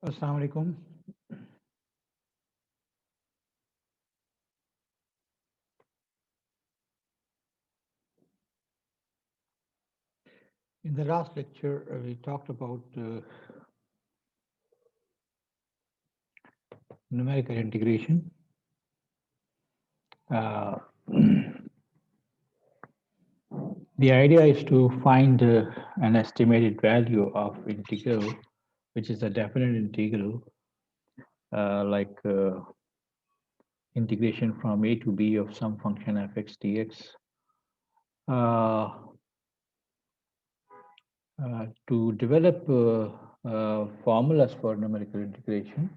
Assalamu alaikum. In the last lecture, we talked about numerical integration. Uh, the idea is to find an estimated value of integral, which is a definite integral, like integration from a to b of some function fx dx. Uh, to develop formulas for numerical integration,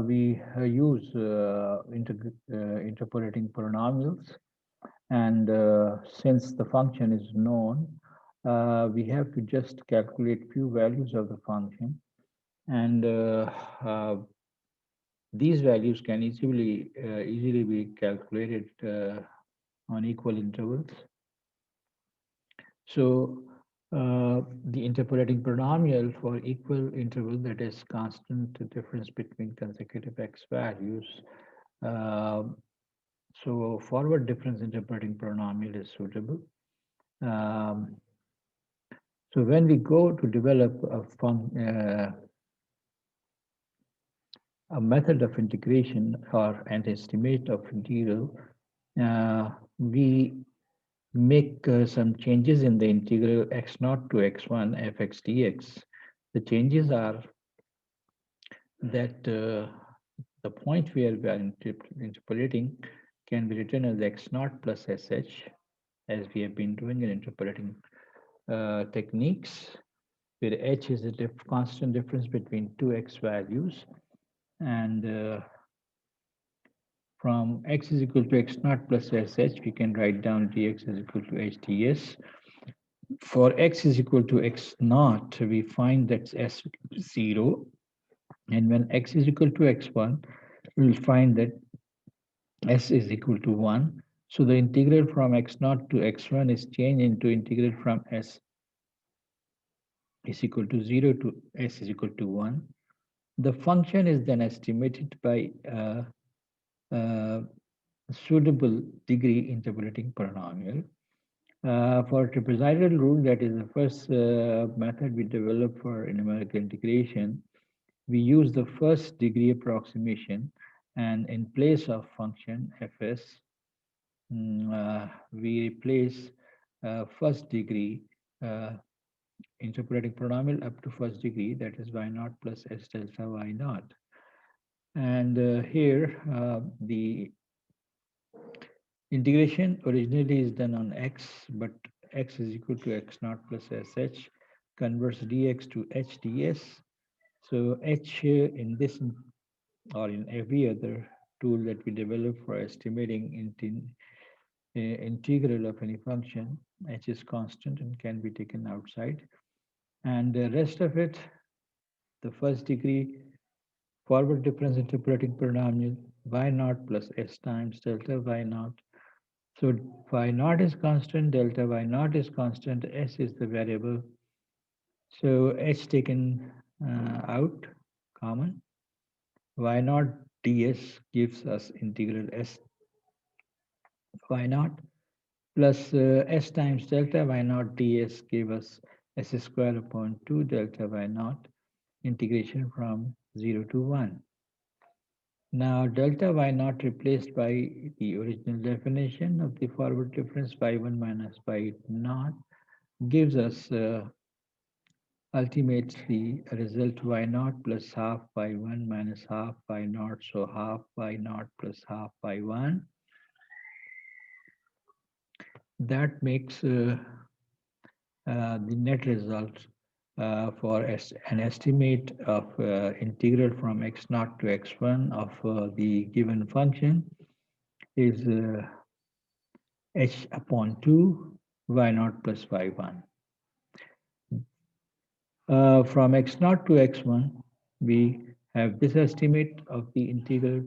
we use interpolating polynomials. And since the function is known, we have to just calculate few values of the function. And these values can easily be calculated on equal intervals. So the interpolating polynomial for equal interval, that is constant difference between consecutive x values. So forward difference interpolating polynomial is suitable. Um, so when we go to develop a method of integration or an estimate of integral, we make some changes in the integral x naught to x1 fx dx. The changes are that the point where we are interpolating can be written as x naught plus sh, as we have been doing in interpolating techniques, where h is the constant difference between two x values. And from x is equal to x naught plus sh, we can write down dx is equal to h ds. For x is equal to x naught, we find that s0. And when x is equal to x1, we'll find that s is equal to 1. So the integral from x naught to x1 is changed into integral from s is equal to 0 to s is equal to 1. The function is then estimated by suitable degree interpolating polynomial. For trapezoidal rule, that is the first method we developed for numerical integration, we use the first degree approximation, and in place of function fs, we replace first degree interpolating polynomial up to first degree, that is y naught plus s delta y naught. And here, the integration originally is done on x, but x is equal to x naught plus sh converts dx to h ds. So h in this or in every other tool that we develop for estimating integral of any function, h is constant and can be taken outside. And the rest of it, the first degree forward difference interpolating polynomial y naught plus s times delta y naught. So y naught is constant, delta y naught is constant, s is the variable. So h taken out, common. Y naught ds gives us integral s y naught plus s times delta y naught ds gave us s square upon 2 delta y naught integration from 0 to 1. Now delta y naught replaced by the original definition of the forward difference y1 minus y naught gives us ultimately a result y naught plus half y1 minus half y naught, so half y naught plus half y1. That makes the net result for an estimate of integral from x naught to x1 of the given function is h upon 2 y naught plus y1. From x naught to x1, we have this estimate of the integral.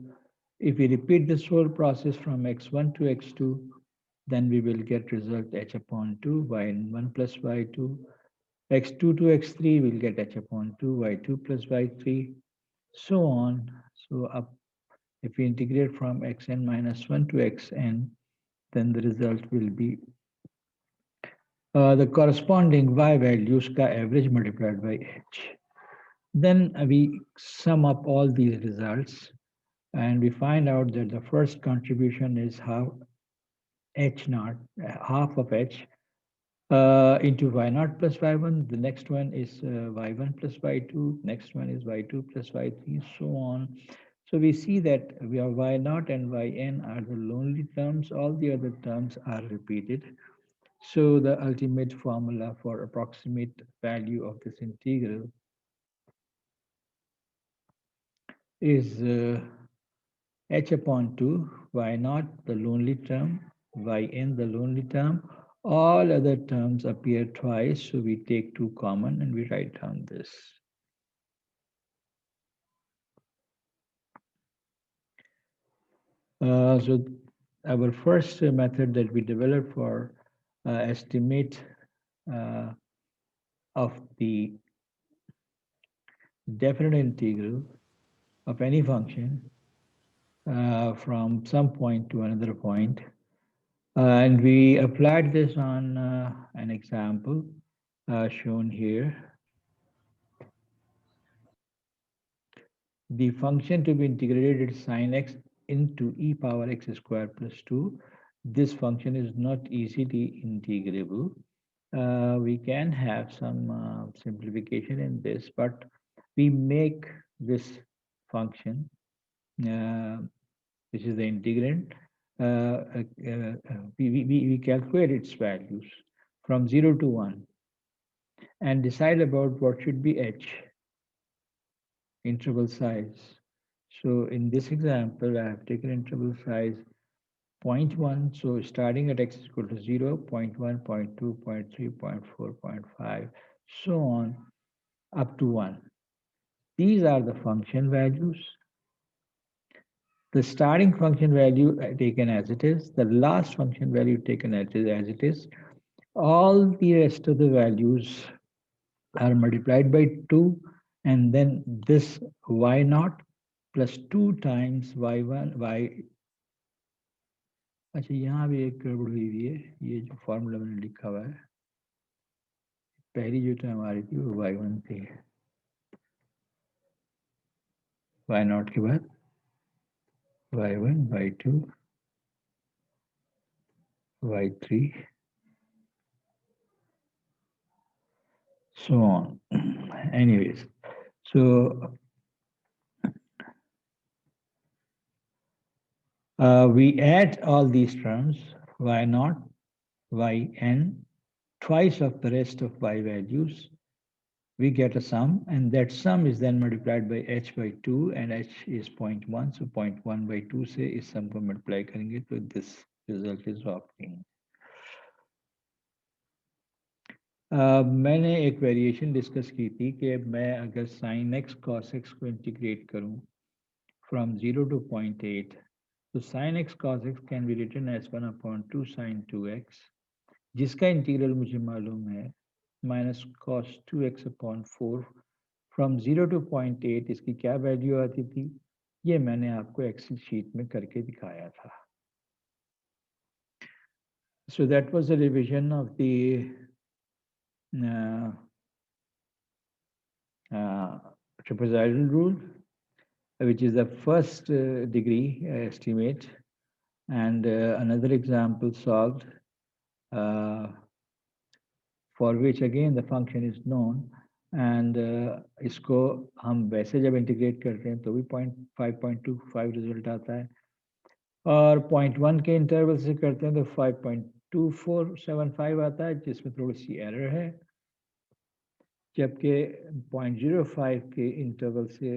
If we repeat this whole process from x1 to x2, then we will get result h upon 2 y1 plus y2 x2 to x3 will get h upon 2, y2 plus y3, so on. So up, if we integrate from xn minus 1 to xn, then the result will be the corresponding y values ka average multiplied by h. Then we sum up all these results and we find out that the first contribution is half h naught, half of h into y naught plus y1. The next one is y1 plus y2. Next one is y2 plus y3, so on. So we see that we are y naught and yn are the lonely terms. All the other terms are repeated. So the ultimate formula for approximate value of this integral is h upon 2, y naught, the lonely term, yn, the lonely term. All other terms appear twice, so we take 2 common and we write down this. So our first method that we developed for estimate of the definite integral of any function from some point to another point. And we applied this on an example shown here. The function to be integrated is sine x into e power x squared plus 2. This function is not easily integrable. We can have some simplification in this, but we make this function, which is the integrand, we calculate its values from 0 to 1 and decide about what should be h, interval size. So in this example, I have taken interval size 0.1. So starting at x is equal to 0, 0.1, 0.2, 0.3, 0.4, 0.5, so on, up to 1. These are the function values. The starting function value taken as it is, the last function value taken as it is. All the rest of the values are multiplied by 2, and then this y naught plus 2 times y1, y. अच्छा यहाँ भी एक गड़बड़ हुई हुई है, ये जो फॉर्मूला मैंने लिखा हुआ है, पहली जो टर्म आ रही थी वो y1 थी, y naught के बाद y1, y2, y3, so on. Anyways, so we add all these terms, y naught, yn, twice of the rest of y values. We get a sum, and that sum is then multiplied by h by 2, and h is 0.1, so 0.1 by 2 से इस sum को multiply करेंगे तो this result is obtained. मैंने एक variation discuss की थी कि मैं अगर sin x cos x को इंटीग्रेट करूं from 0 to 0.8, तो sin x cos x can be written as 1 upon 2 sin 2x, जिसका इंटीग्रल मुझे मालूम है minus cos 2x upon 4. From 0 to 0.8 इसकी क्या वैल्यू आती थी, ये मैंने आपको एक्सेल शीट में करके दिखाया था. So that was a revision of the trapezoidal rule, which is the first degree estimate, and another example solved for which again the function is known, and इसको हम वैसे जब इंटीग्रेट करते हैं तो भी 5.25 रिजल्ट आता है, और 0.1 के इंटरवल से करते हैं तो 5.2475 आता है, जिसमें थोड़ी सी एरर है, जबकि 0.05 के इंटरवल से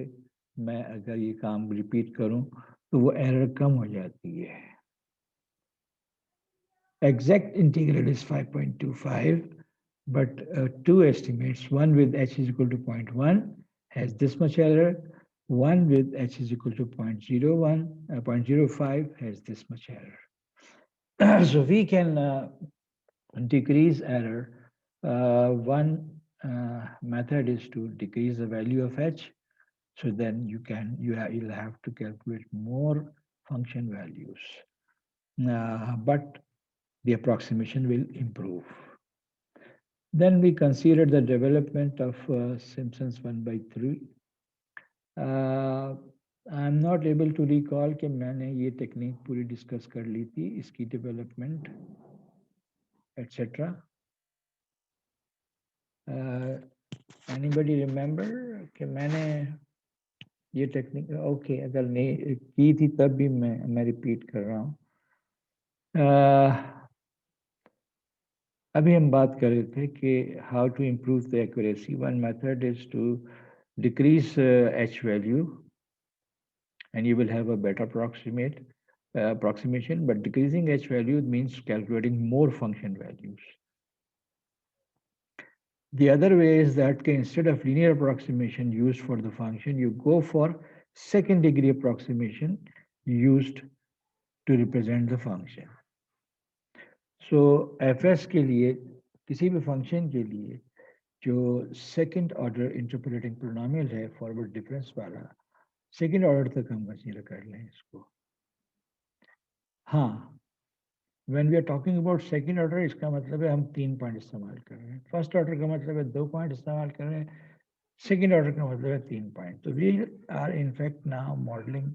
मैं अगर ये काम रिपीट करूं तो वो एरर कम हो जाती है. Exact integral is 5.25, but two estimates, one with h is equal to 0.1 has this much error, one with h is equal to 0.05 has this much error. So we can decrease error one method is to decrease the value of h. So then you'll have to calculate more function values, but the approximation will improve. Then we considered the development of Simpson's 1 by 3. I am not able to recall कि मैंने ये technique पूरी discuss कर ली थी, इसकी development etcetera. Anybody remember कि मैंने ये टेक्निक ओके अगर नहीं की थी तब भी मैं रिपीट कर रहा हूँ. अभी हम बात कर रहे थे कि how to improve the accuracy. One method is to decrease h value and you will have a better approximation, but decreasing h value means calculating more function values. The other way is that instead of linear approximation used for the function, you go for second degree approximation used to represent the function. So fs के लिए किसी भी function के लिए जो second order interpolating polynomial है forward difference वाला, second order तक हम कंसीडर कर लें इसको. हाँ, when we are talking about second order इसका मतलब है हम 3 पॉइंट इस्तेमाल कर रहे हैं. फर्स्ट ऑर्डर का मतलब है 2 पॉइंट इस्तेमाल कर रहे हैं. सेकेंड ऑर्डर का मतलब है 3 पॉइंट. तो we are in fact now modelling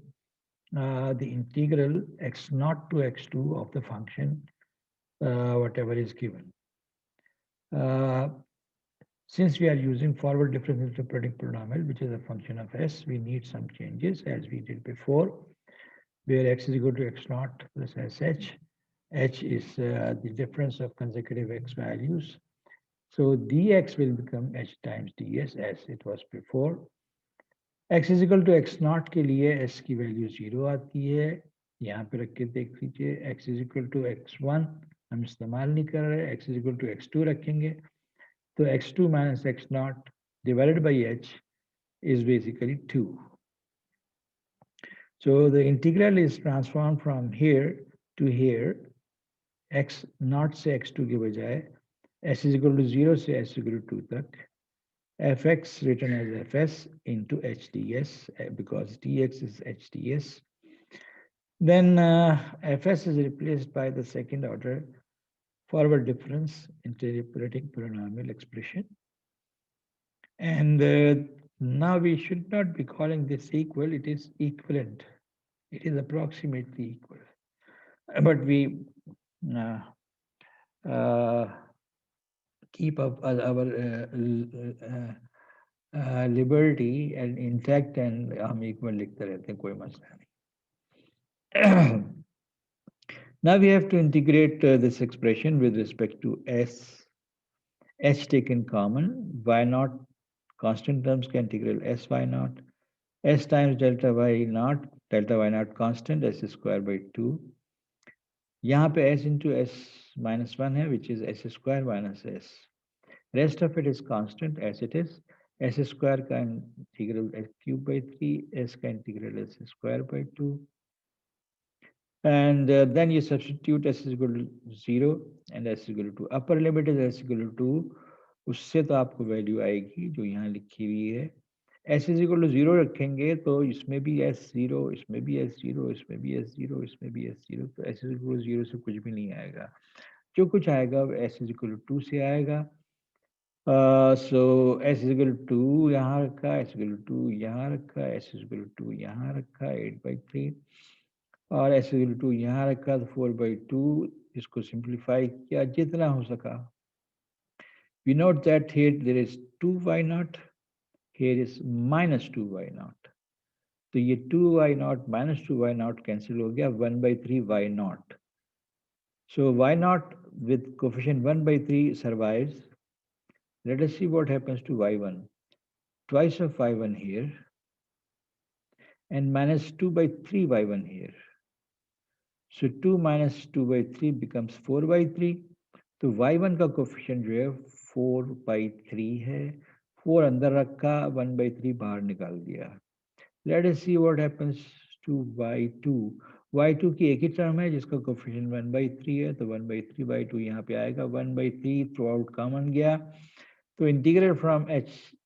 the integral x0 to x2 of the function whatever is given. Since we are using forward difference interpolating polynomial, which is a function of s, we need some changes as we did before, where x is equal to x0 plus sh. H is the difference of consecutive x values. So dx will become h times ds as it was before. x is equal to x0 के लिए s की value 0 आती है. यहाँ पे रख के देख लीजिए. x is equal to x1 हम इस्तेमाल नहीं कर रहे. x is equal to x2 रखेंगे. So x2 minus x0 divided by h is basically 2. So the integral is transformed from here to here. x0 से x2 के बजाय s is equal to 0 से s is equal to 2 तक. fx written as fs into hds because dx is hds. Then fs is replaced by the second order forward difference interpolating polynomial expression. And now we should not be calling this equal, it is equivalent. It is approximately equal. But we keep up our liberty and intact and हम equal लिखते रहते हैं, कोई मसला नहीं. Now we have to integrate this expression with respect to s. h taken common, y0 constant terms can integral s y0, s times delta y0 constant, s square by 2. यहाँ पे s into s minus 1 है, which is s square minus s. Rest of it is constant as it is. S square का integral s cube by 3, s का integral s square by 2. And then you substitute s is equal to 0 and s is equal to 2. Upper limit is s equal to 2. उससे तो आपको value आएगी जो यहाँ लिखी हुई है. s is equal to 0 रखेंगे तो इसमें भी s0, इसमें भी s0, इसमें भी s0, इसमें भी s0. तो s is equal to 0 से कुछ भी नहीं आएगा. जो कुछ आएगा वो s is equal to 2 से आएगा. So s is equal to 2 यहाँ रखा, s is equal to 2 यहाँ रखा, s is equal to 2 यहाँ रखा, 8/3. और s is equal to 2 यहाँ रखा तो 4/2. इसको सिंप्लीफाई किया जितना हो सका. We note that here there is 2y0, here is minus 2y0. तो ये 2y0 minus 2y0 cancel हो गया, 1/3 y0. So y0 with coefficient 1/3 survives. Let us see what happens to y1. Twice of y1 here and minus 2/3 y1 here. So 2 minus 2/3 becomes 4/3. तो y1 का coefficient जो है 4/3 है. 4 अंदर रखा, 1/3 बाहर निकाल दिया. Let us see what happens to y2. y2 की एक ही टर्म है जिसका कोफिशिएंट 1/3 है, तो 1/3 y2 यहाँ पे आएगा. 1/3 थ्रू आउट कॉमन गया, तो integral from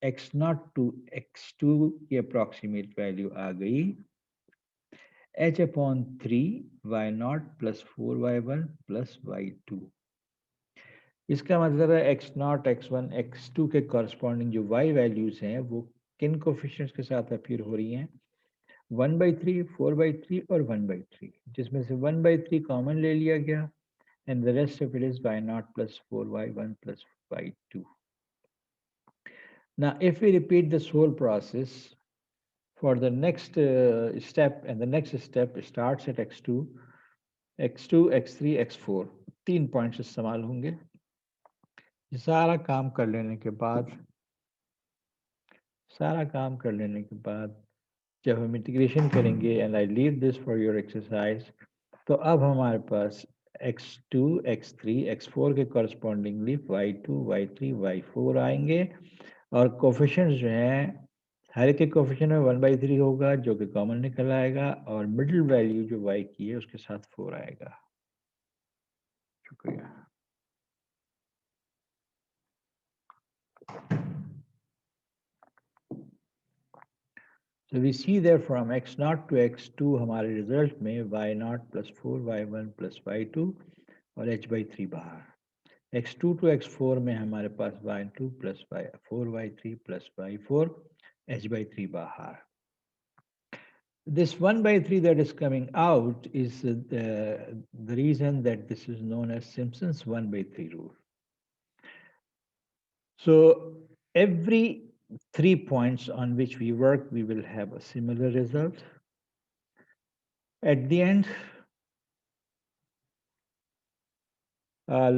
x nought to x2 की अप्रॉक्सीमेट वैल्यू आ गई h/3 y0 plus 4y1 plus y2। इसका मतलब है x0, x1, x2 के कॉरस्पॉन्डिंग जो y वैल्यूज हैं वो किन कोफिशिएंट्स के साथ अपीयर हो रही हैं? 1/3, 4/3 और 1/3, जिसमें से 1/3 कॉमन ले लिया गया and the rest of it is y0 plus 4y1 plus y2. Now, if we repeat this whole process for the next step, and the next step starts at x2, x3, x4, 3 points इस्तेमाल होंगे। ये सारा काम कर लेने के बाद जब हम इंटीग्रेशन करेंगे and I leave this for your exercise, तो अब हमारे पास x2, x3, x4 के कॉरस्पॉन्डिंगली y2, y3, y4 आएंगे और कोफिशिएंट्स जो हैं हर एक के कोफिशिएंट में 1/3 होगा जो कि कॉमन निकल आएगा और मिडिल वैल्यू जो y की है उसके साथ 4 आएगा। शुक्रिया। So we see there from x0 to x2 हमारे रिजल्ट में y0 plus 4y1 plus y2 और h/3 बाहर। x2 to x4 में हमारे पास y2 plus 4y3 plus y4 h/3 बाहर। This 1/3 that is coming out is the reason that this is known as Simpson's 1/3 rule. So every 3 points on which we work, we will have a similar result. At the end,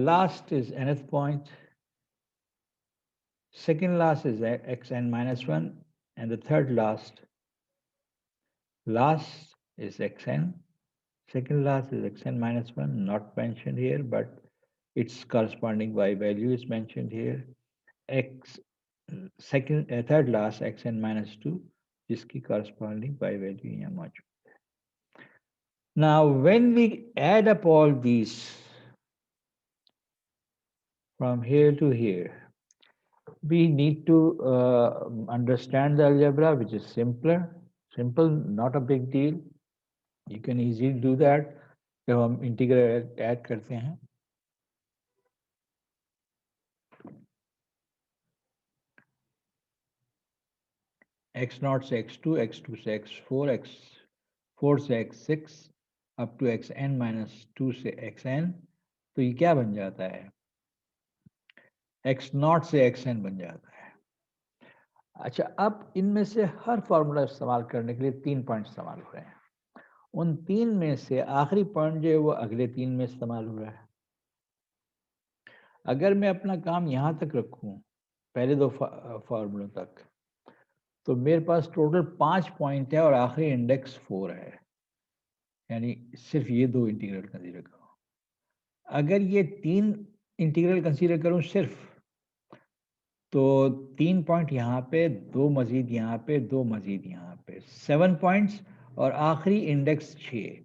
last is nth point, second last is xn minus 1, and the third last is xn. Second last is xn minus 1, not mentioned here, but its corresponding y value is mentioned here. Third last xn minus 2, जिसकी corresponding y value यहाँ मौजूद है. Now, when we add up all these from here to here, we need to understand the algebra, which is simple, not a big deal. You can easily do that जब हम integral add करते हैं। x0 से x2, x2 से x4, x4 से x6 up to xn minus 2 से xn, तो ये क्या बन जाता है? x0 से xn बन जाता है। अच्छा, अब इनमें से हर फॉर्मूला इस्तेमाल करने के लिए 3 पॉइंट इस्तेमाल हो रहे हैं। उन 3 में से आखिरी पॉइंट जो है वो अगले 3 में इस्तेमाल हो रहा है। अगर मैं अपना काम यहाँ तक रखूँ, पहले 2 फॉर्मूलों तक, तो मेरे पास टोटल 5 पॉइंट है और आखिरी इंडेक्स 4 है, यानी सिर्फ ये 2 इंटीग्रल कंसीडर करो। अगर ये 3 इंटीग्रल कंसीडर करूँ सिर्फ, तो 3 पॉइंट यहाँ पे, 2 मजीद यहाँ पे, 2 मजीद यहाँ पे, 7 पॉइंट्स और आखिरी इंडेक्स 6।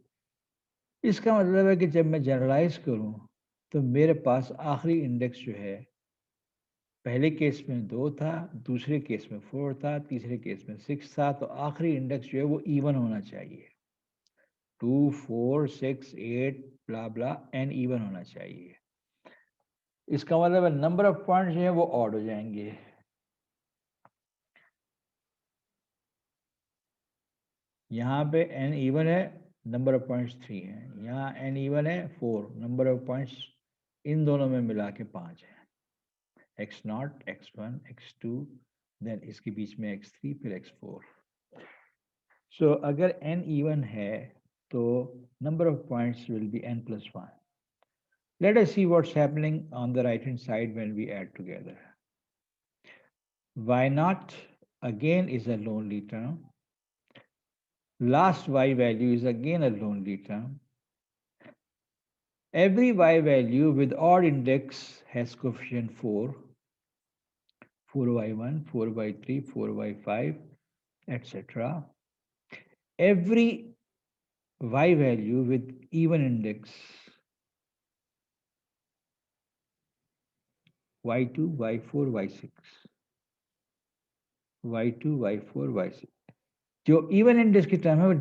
इसका मतलब है कि जब मैं जनरलाइज करूँ तो मेरे पास आखिरी इंडेक्स जो है पहले केस में 2 था, दूसरे केस में 4 था, तीसरे केस में 6 था, तो आखिरी इंडेक्स जो है वो इवन होना चाहिए। 2, 4, 6, 8 ब्ला ब्ला एन इवन होना चाहिए। इसका मतलब है नंबर ऑफ पॉइंट जो है वो ऑड हो जाएंगे। यहाँ पे एन इवन है, नंबर ऑफ पॉइंट्स 3 है। यहाँ एन इवन है 4, नंबर ऑफ पॉइंट्स इन दोनों में मिला के 5 है। x0, x1, x2, देन इसके बीच में x3, फिर x4। सो अगर n इवन है तो number of points will be n plus 1. Let us see what's happening on the right hand side when we add together. y0 again is a lonely term. Last y value is again a lonely term. Every y value with odd index has coefficient 4, 4y1, 4y3, 4y5, etc. Every y value with even index y2, y4, y6, y2, y4, y6। जो even index की term है वो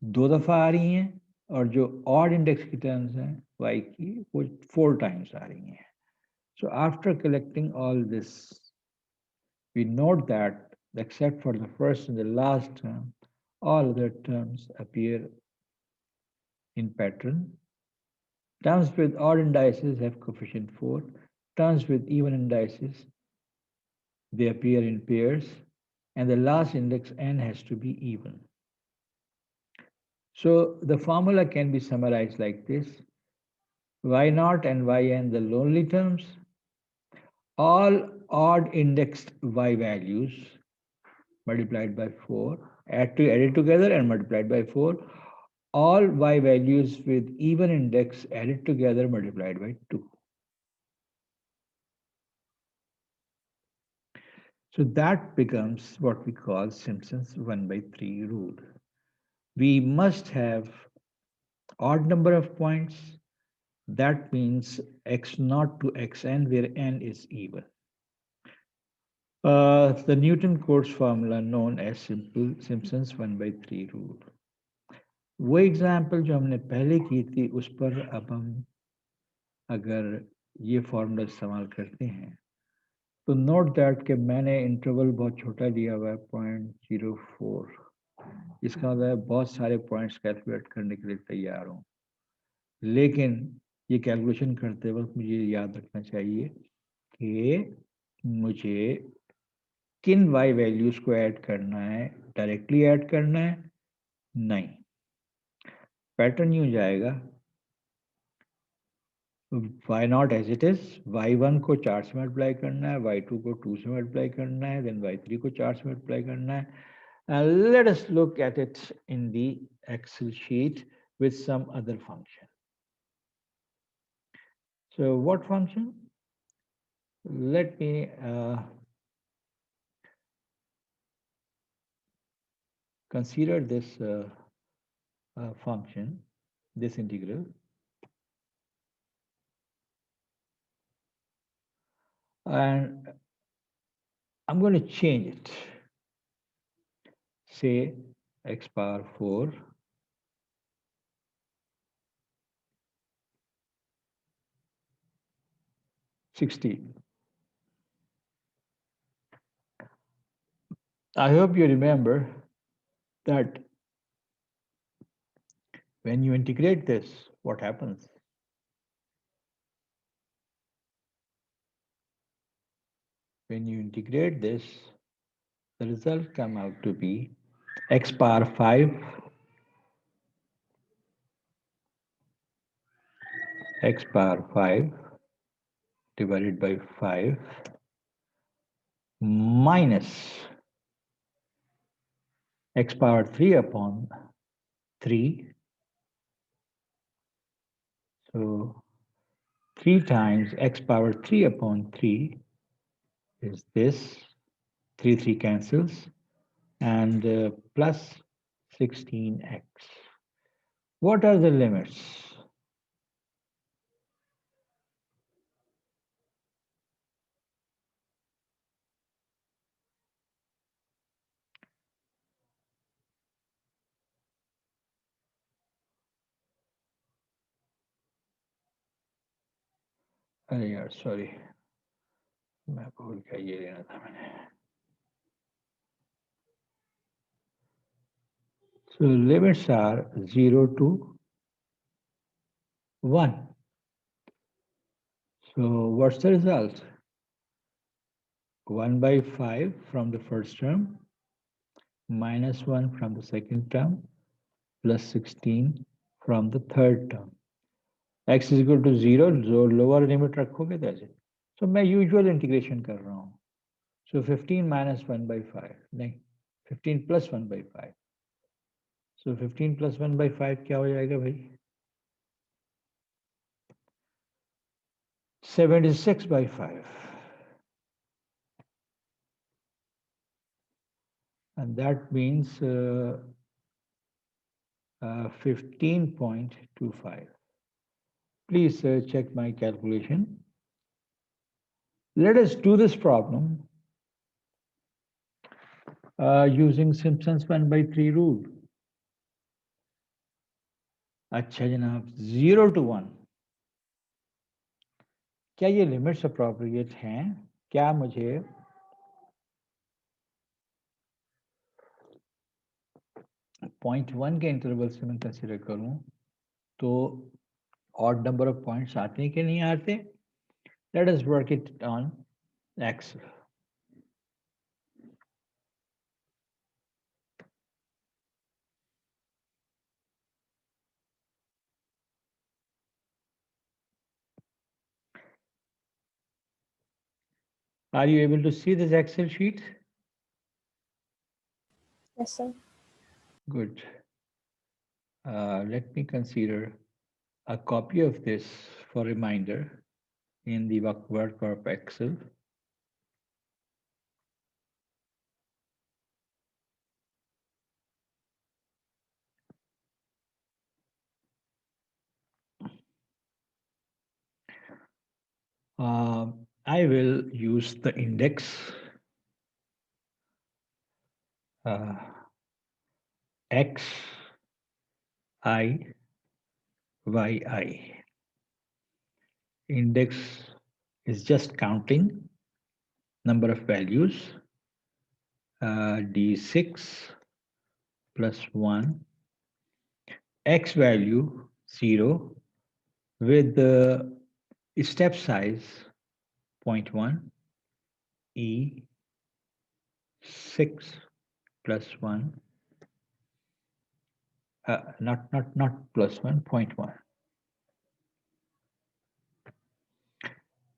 दो दफा आ रही हैं, और जो ऑड इंडेक्स की टर्म्स हैं y की वो 4 टाइम्स आ रही हैं। So after collecting all this, we note that except for the first and the last term, all other terms appear in pattern. Terms with odd indices have coefficient 4. Terms with even indices, they appear in pairs, and the last index n has to be even. So the formula can be summarized like this: y naught and yn, the lonely terms, all odd indexed y values multiplied by 4, added together and multiplied by 4, all y values with even index added together multiplied by 2. So that becomes what we call Simpson's 1 by 3 rule. We must have odd number of points. That means x naught to xn, where n is even. The Newton Cotes formula known as Simpson's 1 by 3 rule. वो example जो हमने पहले की थी उस पर अब हम अगर ये फॉर्मूला इस्तेमाल करते हैं तो नोट दैट कि मैंने इंटरवल बहुत छोटा लिया हुआ है 0.04। इसका मतलब है बहुत सारे पॉइंट्स कैलकुलेट करने के लिए तैयार हूँ, लेकिन ये कैलकुलेशन करते वक्त मुझे याद रखना चाहिए कि मुझे किन वाई वैल्यूज को ऐड करना है, डायरेक्टली ऐड करना है नहीं। पैटर्न यूं जाएगा y nought as it is, y1 को 4 से मल्टीप्लाई करना है, y2 को 2 से मल्टीप्लाई करना है, देन y3 को 4 से मल्टीप्लाई करना है। And let us look at it in the Excel sheet with some other function. So what function? Let me consider this function, this integral. And I'm going to change it. Say x power 4 16. I hope you remember that when you integrate this, what happens? When you integrate this, the result come out to be x power 5 x power 5 divided by 5 minus x power 3 upon 3. So 3 times x power 3 upon 3 is this. 3 cancels, and plus 16x. What are the limits? अरे यार sorry, मैं भूल गया ये लेना था मैंने। So limits are 0 to 1. So what's the result? 1 by 5 from the first term minus 1 from the second term plus 16 from the third term. X is equal to 0, जो lower limit रखोगे तो ऐसे। So मैं usual integration कर रहा हूँ। So 15 minus 1 by 5, नहीं 15 plus 1 by 5. So 15 plus 1 by 5 क्या हो जाएगा भाई? 76 by 5. And that means 15.25. Please check my calculation. Let us do this problem using Simpson's 1/3 rule. अच्छा जनाब, 0 to 1. क्या ये लिमिट्स अप्रोप्रिएट हैं? क्या मुझे पॉइंट 1 के इंटरवल से मैं कंसिडर करूं तो ऑड नंबर ऑफ पॉइंट्स आते हैं कि नहीं आते? Let us work it on x. Are you able to see this Excel sheet? Yes, sir. Good. Let me consider a copy of this for reminder in the WordCorp Excel. I will use the index X, I, Y, I. Index is just counting number of values, D6 plus 1, X value 0 with the step size 0.1, E 6 plus 1, not plus 1, 0.1.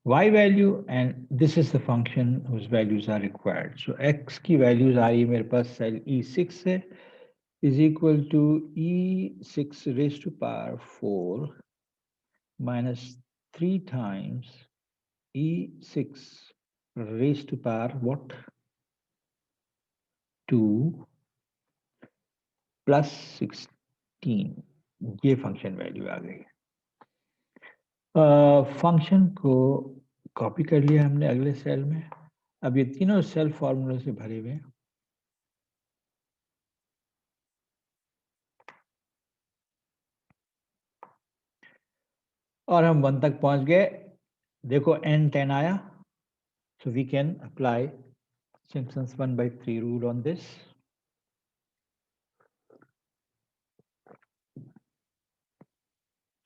Y value, and this is the function whose values are required. So X की values आ रही है मेरे पास cell E6 है, is equal to E6 raised to power 4 minus 3 times E6 raised to power what? 2 plus 16. ये function value आ गई. Function को copy कर लिया हमने अगले सेल में. अब ये तीनों सेल फॉर्मूले से भरे हुए हैं. और हम 1 तक पहुंच गए. देखो n 10 आया. So we can apply Simpson's 1/3 rule on this.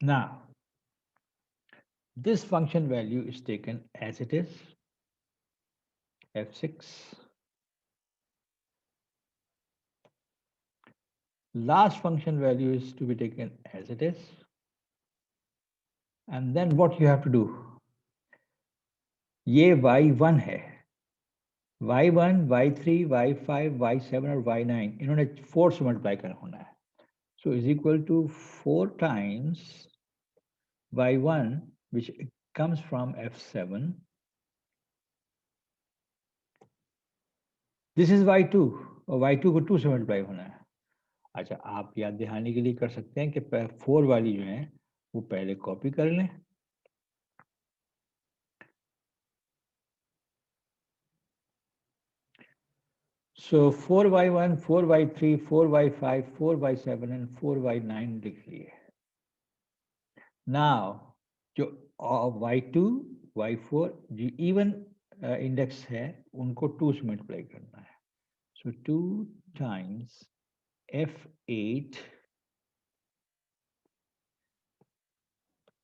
Now, this function value is taken as it is, f6. Last function value is to be taken as it is. And then what you have to do? ये y1 है. y1, y3, y5, y7 और y9 इन्होंने 4 से multiply करना होना है. So is equal to 4 times y1, which comes from f7. This is y2 और y2 को 2 से मल्टीप्लाई होना है. अच्छा, आप याद दिहाने के लिए कर सकते हैं कि 4 वाली जो है वो पहले कॉपी कर लें. So 4y1, 4y3, 4y5, 4y7 and 4y9 लिख लिए. Now जो y2, y4 जो इवन इंडेक्स है उनको 2 से मल्टीप्लाई करना है. So 2 times f8,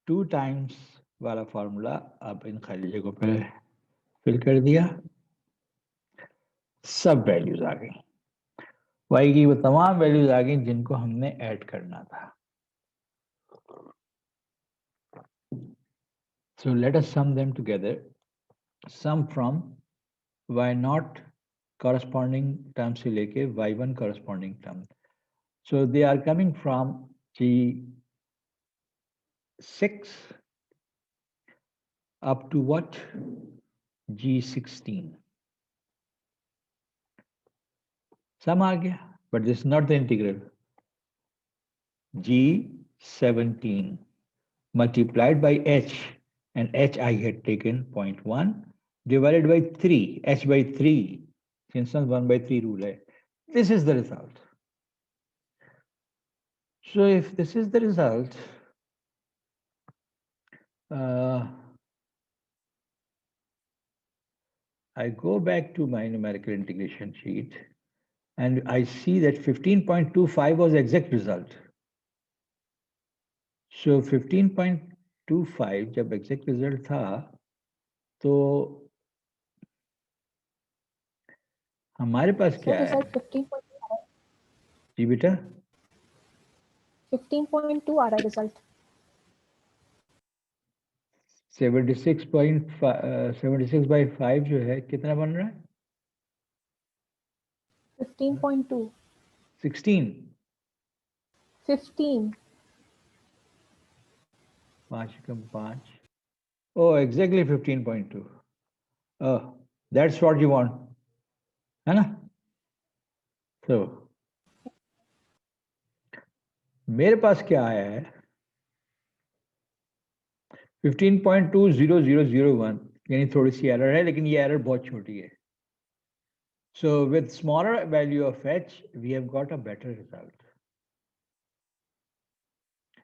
2 times वाला फॉर्मूला अब इन खाली जगहों पर फिल कर दिया. सब वैल्यूज आ गई. y की वो तमाम वैल्यूज आ गई जिनको हमने ऐड करना था. So let us sum them together. Sum from y0 corresponding term से लेके y1 corresponding term. So they are coming from G6 up to what? G16. Sum आ गया, but this is not the integral. G17 multiplied by h, and h I had taken 0.1 divided by 3, h by 3, Simpson's 1 by 3 rule hai. This is the result. So if this is the result, I go back to my numerical integration sheet and I see that 15.25 was the exact result. So 15.25 जब exact result था तो हमारे पास क्या है? 15.2 जी बेटा 15.2 आ रहा है result 76 by 5 जो है कितना बन रहा है? 15.2 16 15 5 कम 5 oh exactly 15.2 oh that's what you want है ना? तो मेरे पास क्या आया है 15.20001 यानी थोड़ी सी एरर है लेकिन ये एरर बहुत छोटी है. So with smaller value of h, we have got a better result.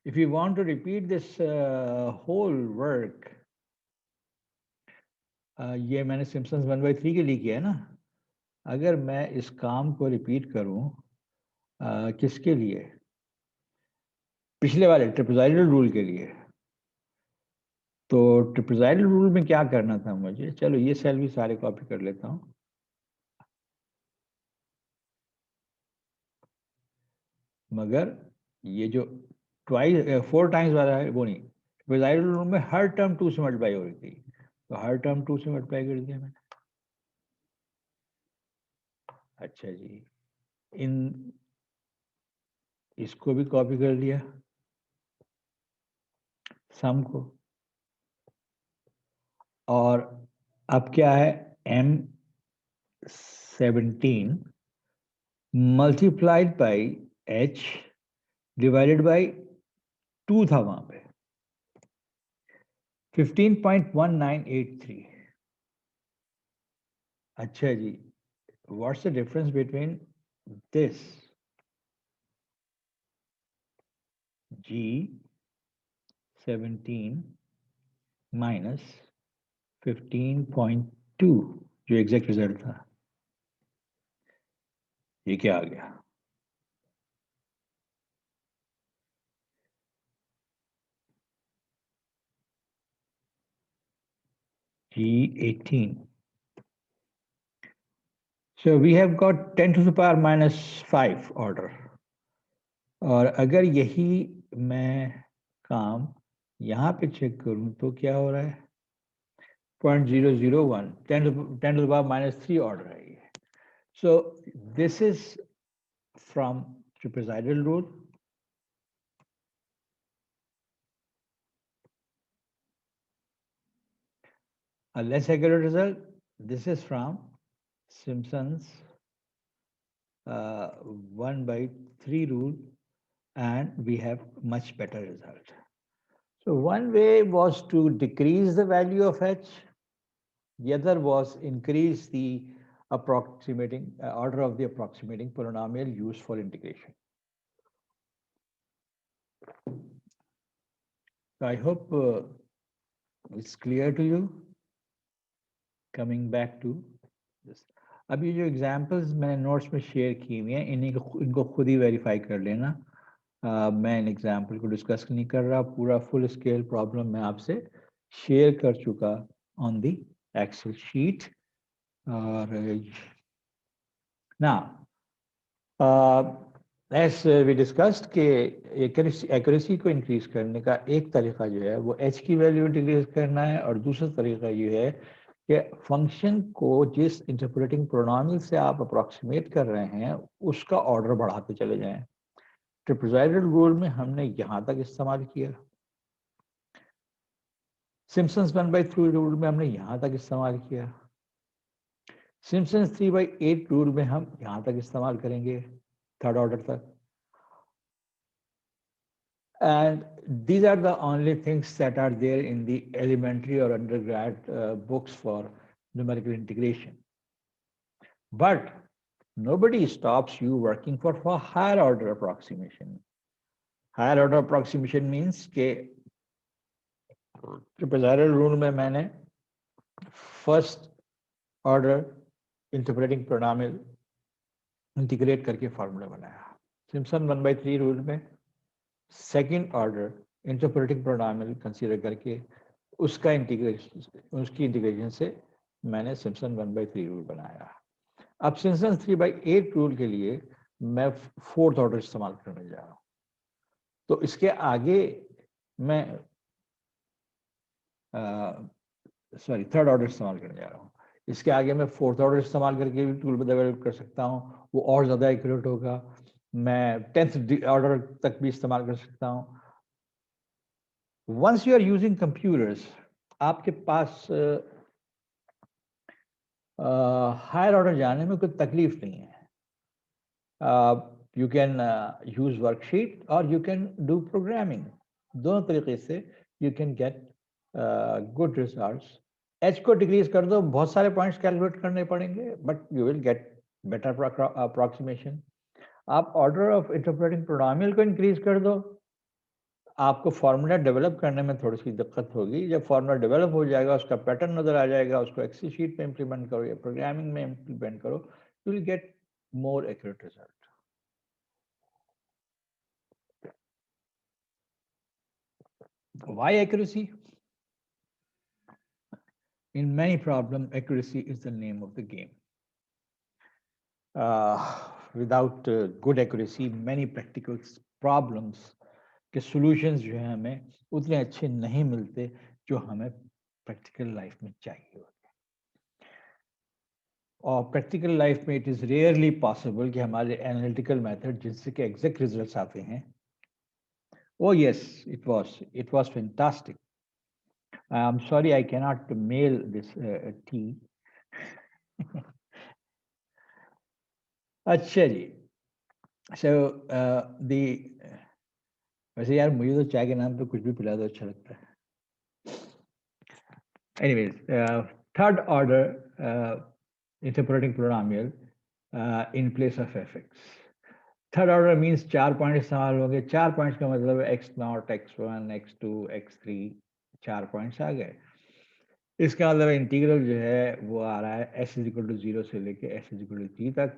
If you want to repeat this whole work, ये मैंने सिम्पसन्स 1/3 के लिए किया है ना. अगर मैं इस काम को रिपीट करूं किसके लिए? पिछले वाले ट्रिपेजॉइडल रूल के लिए. तो ट्रिपेजॉइडल रूल में क्या करना था मुझे? चलो ये सेल भी सारे कॉपी कर लेता हूं. मगर ये जो 4 टाइम्स वाला है वो नहीं. ट्रिपेजॉइडल रूल में हर टर्म 2 से मल्टीप्लाई हो रही थी तो हर टर्म 2 से मल्टीप्लाई कर दिया मैंने. अच्छा जी इन इसको भी कॉपी कर लिया सम को. और अब क्या है M17 multiplied by H divided by 2 था वहां पे 15.1983. अच्छा जी what's the difference between this G17 minus 15.2 जो एग्जैक्ट रिजल्ट था? ये क्या आ गया? G18. So we have got 10 to the power minus 5 order. और अगर यही मैं काम यहाँ पे चेक करूँ तो क्या हो रहा है 0.001 10 to the power minus 3 order है ये. So this is from trapezoidal rule. A less accurate result. This is from Simpson's 1/3 rule and we have much better result. So one way was to decrease the value of h, the other was increase the approximating order of the approximating polynomial used for integration. So I hope it's clear to you. Coming back to this. अब ये जो examples मैंने notes में share की हुई हैं इनको खुद ही वेरीफाई कर लेना. मैं इन एग्जाम्पल को डिस्कस नहीं कर रहा. पूरा फुल स्केल प्रॉब्लम मैं आपसे शेयर कर चुका ऑन दी एक्सेल शीट. और now as we discussed कि एक्यूरेसी को इंक्रीज करने का एक तरीका जो है वो h की वैल्यू इंक्रीज करना है और दूसरा तरीका ये है कि फंक्शन को जिस इंटरप्रेटिंग पोलिनोमियल से आप अप्रोक्सीमेट कर रहे हैं उसका ऑर्डर बढ़ाते चले जाएं. ट्रिपेजॉइडल रूल में हमने यहाँ तक इस्तेमाल किया. सिम्पसन्स 1/3 रूल में हमने यहाँ तक इस्तेमाल किया. सिम्पसन्स 3/8 रूल में हम यहाँ तक इस्तेमाल करेंगे थर्ड ऑर्डर तक. And these are the only things that are there in the elementary or undergrad books for numerical integration. But nobody stops you working for higher order approximation. Higher order approximation means के ट्रिपेजाइडल rule में मैंने first order interpreting polynomial integrate करके formula बनाया. Simpson 1/3 rule में second order interpreting polynomial consider करके उसकी integration से मैंने सिम्पसन 1/3 रूल बनाया. अब सिम्पसन 3/8 रूल के लिए मैं फोर्थ ऑर्डर इस्तेमाल करने जा रहा हूँ. तो इसके आगे मैं थर्ड ऑर्डर इस्तेमाल करने जा रहा हूँ. इसके आगे मैं फोर्थ ऑर्डर इस्तेमाल करके भी टूल डेवलप कर सकता हूँ, वो और ज़्यादा एक्यूरेट होगा. मैं 10th ऑर्डर तक भी इस्तेमाल कर सकता हूँ. Once you are using computers, आपके पास हायर ऑर्डर जाने में कोई तकलीफ नहीं है. You can use worksheet or you can do programming. दोनों तरीके से you can get good results. H को डिक्रीज कर दो, बहुत सारे पॉइंट्स कैलकुलेट करने पड़ेंगे, but you will get better approximation. आप ऑर्डर ऑफ इंटरप्रेटिंग पोलिनोमियल को इंक्रीज कर दो, आपको फॉर्मूला डेवलप करने में थोड़ी सी दिक्कत होगी. जब फॉर्मूला डेवलप हो जाएगा, उसका पैटर्न नजर आ जाएगा, उसको एक्सेल शीट में इंप्लीमेंट करो या प्रोग्रामिंग में इंप्लीमेंट करो, you will get more accurate result. Why accuracy? In many problems, accuracy is the name of the game. Without good accuracy, many practical problems के solutions जो हैं हमें उतने अच्छे नहीं मिलते जो हमें practical life में चाहिए होते. और practical life में it is rarely possible कि हमारे analytical method जिनसे के exact results आते हैं. Oh yes, it was fantastic. I'm sorry I cannot mail this tea. अच्छा जी. So वैसे यार मुझे तो चाय के नाम पे कुछ भी पिला दो अच्छा लगता है. Anyways, third order interpreting polynomial in place of fx. Third order means 4 point इस्तेमाल होंगे. 4 पॉइंट्स का मतलब है x0, x1, x2, x3, 4 points आ गए. इसका मतलब इंटीग्रल जो है वो आ रहा है s = 0 से लेके s = t तक,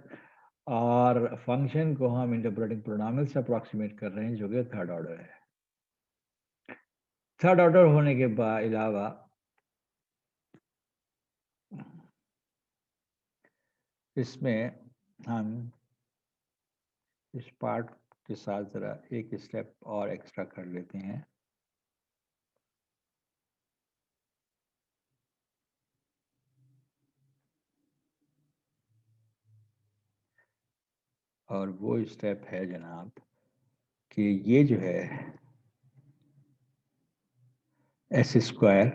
और फंक्शन को हम इंटरप्रेटिंग पोलिनोमियल से अप्रोक्सीमेट कर रहे हैं जो कि थर्ड ऑर्डर है. थर्ड ऑर्डर होने के अलावा इसमें हम इस पार्ट के साथ जरा एक स्टेप और एक्स्ट्रा कर लेते हैं. और वो स्टेप है जनाब कि ये जो है s²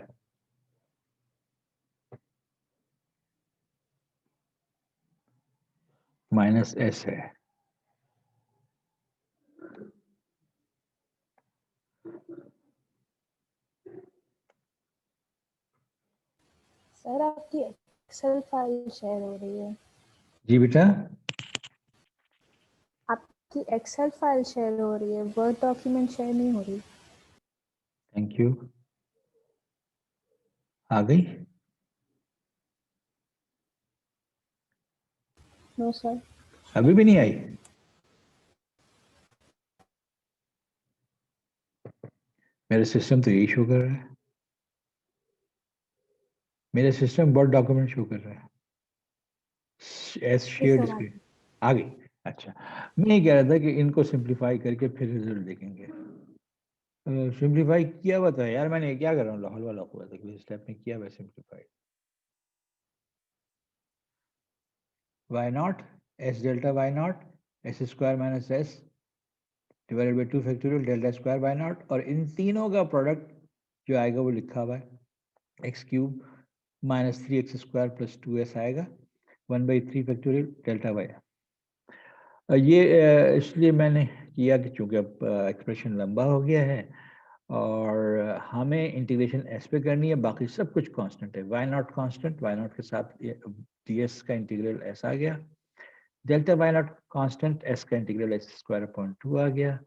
माइनस s है. सर आपकी एक्सेल फाइल शेयर हो रही है. जी बेटा, आपकी एक्सेल फाइल शेयर हो रही है, वर्ड डॉक्यूमेंट शेयर नहीं हो रही. Thank you. आ गई? No sir. अभी भी नहीं आई? मेरा सिस्टम तो यही शो कर रहा है. मेरा सिस्टम वर्ड डॉक्यूमेंट शो कर रहा है एज शेयर्ड स्क्रीन. आ गई? अच्छा. मैं ये कह रहा था कि इनको सिंप्लीफाई करके फिर रिजल्ट देखेंगे. सिंप्लीफाई किया हुआ था यार, मैंने क्या कर रहा हूँ, लाहौल वाला हुआ था कि स्टेप में किया हुआ simplify. y0 s delta y0 s² minus s divided by 2 factorial delta square y0, और इन तीनों का प्रोडक्ट जो आएगा वो लिखा हुआ है x³ minus 3x² plus 2s आएगा 1/3 फैक्टोरियल डेल्टा y. ये इसलिए मैंने किया कि चूंकि अब एक्सप्रेशन लंबा हो गया है और हमें इंटीग्रेशन एस पे करनी है, बाकी सब कुछ कांस्टेंट है। Y naught constant, Y naught के साथ डी एस का इंटीग्रल एस आ गया। Delta Y naught constant, S का इंटीग्रल एस स्क्वायर अपॉन 2 आ गया।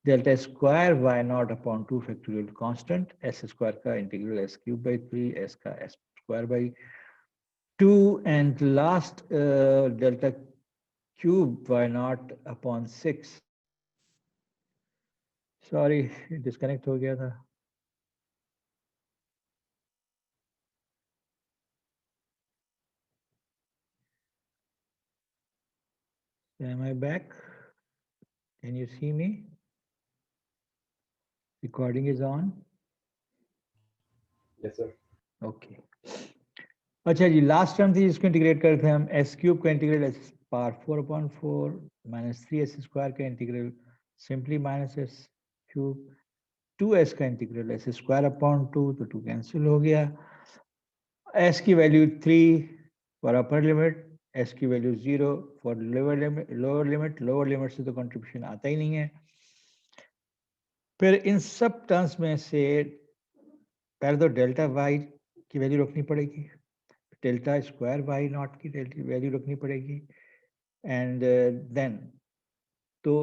Delta square Y naught upon 2 factorial constant, S square का integral S cube by 3, S का S square by 2, and last delta cube Y naught upon 6। Sorry, disconnect हो गया था। Am I back? Can you see me? Recording is on. Yes, sir. Okay. अच्छा जी, last term थी जिसको integrate करते हैं हम, एस क्यूब का integral S power 4/4 minus 3s square का integral simply minus S cube, 2s का इंटीग्रल एस स्क्वायर अपॉन 2, तो 2 कैंसिल हो गया। s की value 3 for upper limit, s की value 0 for lower limit. Lower limit से तो कंट्रीब्यूशन आता ही नहीं है। फिर इन सब टर्म्स में से पहले तो डेल्टा वाई की वैल्यू रखनी पड़ेगी, डेल्टा स्क्वायर वाई नॉट की वैल्यू रखनी पड़ेगी, एंड देन तो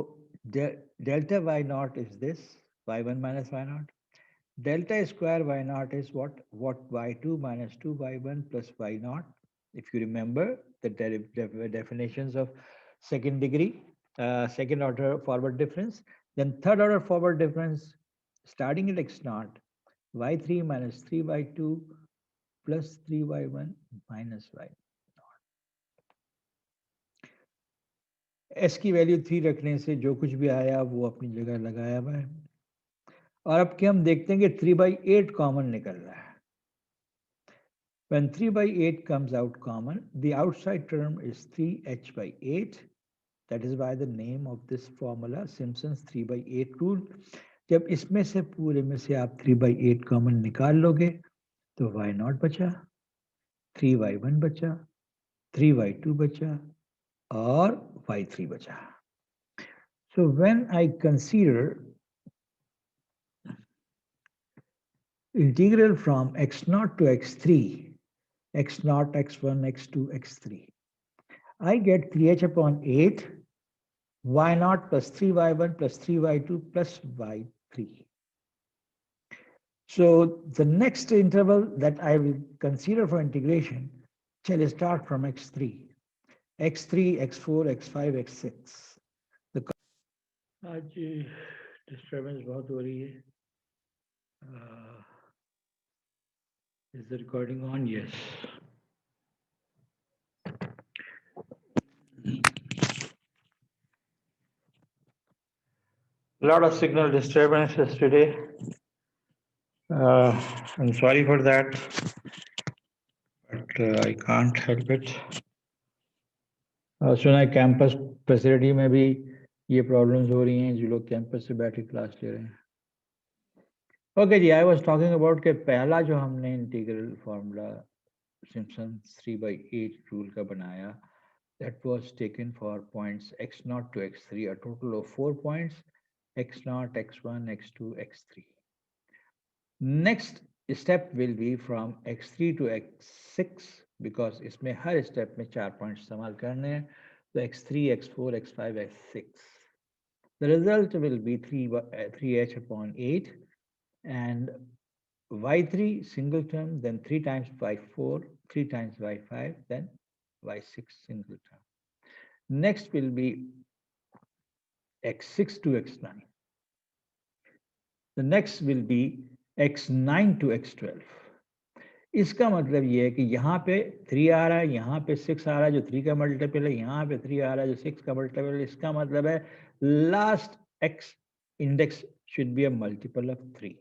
delta Y nought is this y1 minus y0, delta square y0 is what y2 minus 2y1 plus y0. If you remember the definitions of second degree, second order forward difference, then third order forward difference starting at x0, y3 minus 3y2 plus 3y1 minus y. s की value 3 रखने से जो कुछ भी आया वो अपनी जगह लगाया हुआ है। और अब क्या हम देखते हैं कि 3/8 कॉमन निकल रहा है। When 3/8 comes out common, the outside term is 3h/8. That is why the name of this formula, Simpson's 3/8 rule. जब इसमें से पूरे में से आप 3/8 कॉमन निकाल लोगे तो y0 बचा, 3y1 बचा, 3y2 बचा और y3 बचा। So when I consider integral from x0 to x3, x0, x1, x2, x3, I get 3h upon 8, y0 plus 3y1 plus 3y2 plus y3. So the next interval that I will consider for integration shall start from x3, x3, x4, x5, x6. आज disturbance बहुत हो रही है। Is the recording on? Yes. A lot of signal disturbances today. I'm sorry for that, but I can't help it. सुना है campus facility में भी ये प्रॉब्लम्स हो रही हैं, जो लोग कैंपस से बैठ के क्लास ले रहे हैं। ओके जी, आई वाज टॉकिंग अबाउट के पहला जो हमने इंटीग्रल फार्मूला सिम्पसन 3/8 रूल का बनाया, that was taken for points x0 to x3, a total of 4 points, x0, x1, x2, x3. Next step will be from x3 to x6, because इसमें हर step में 4 points इस्तेमाल करने हैं, तो x3, x4, x5, x6. The result will be 3h upon 8, and y3 single term, then 3 times y4, 3 times y5, then y6 single term. Next will be x6 to x9. The next will be x9 to x12. इसका मतलब ये है कि यहाँ पे 3 आ रहा है, यहाँ पे 6 आ रहा है जो 3 का मल्टीपल है, यहाँ पे 3 आ रहा है जो 6 का मल्टीपल है। इसका मतलब है last x index should be a multiple of 3।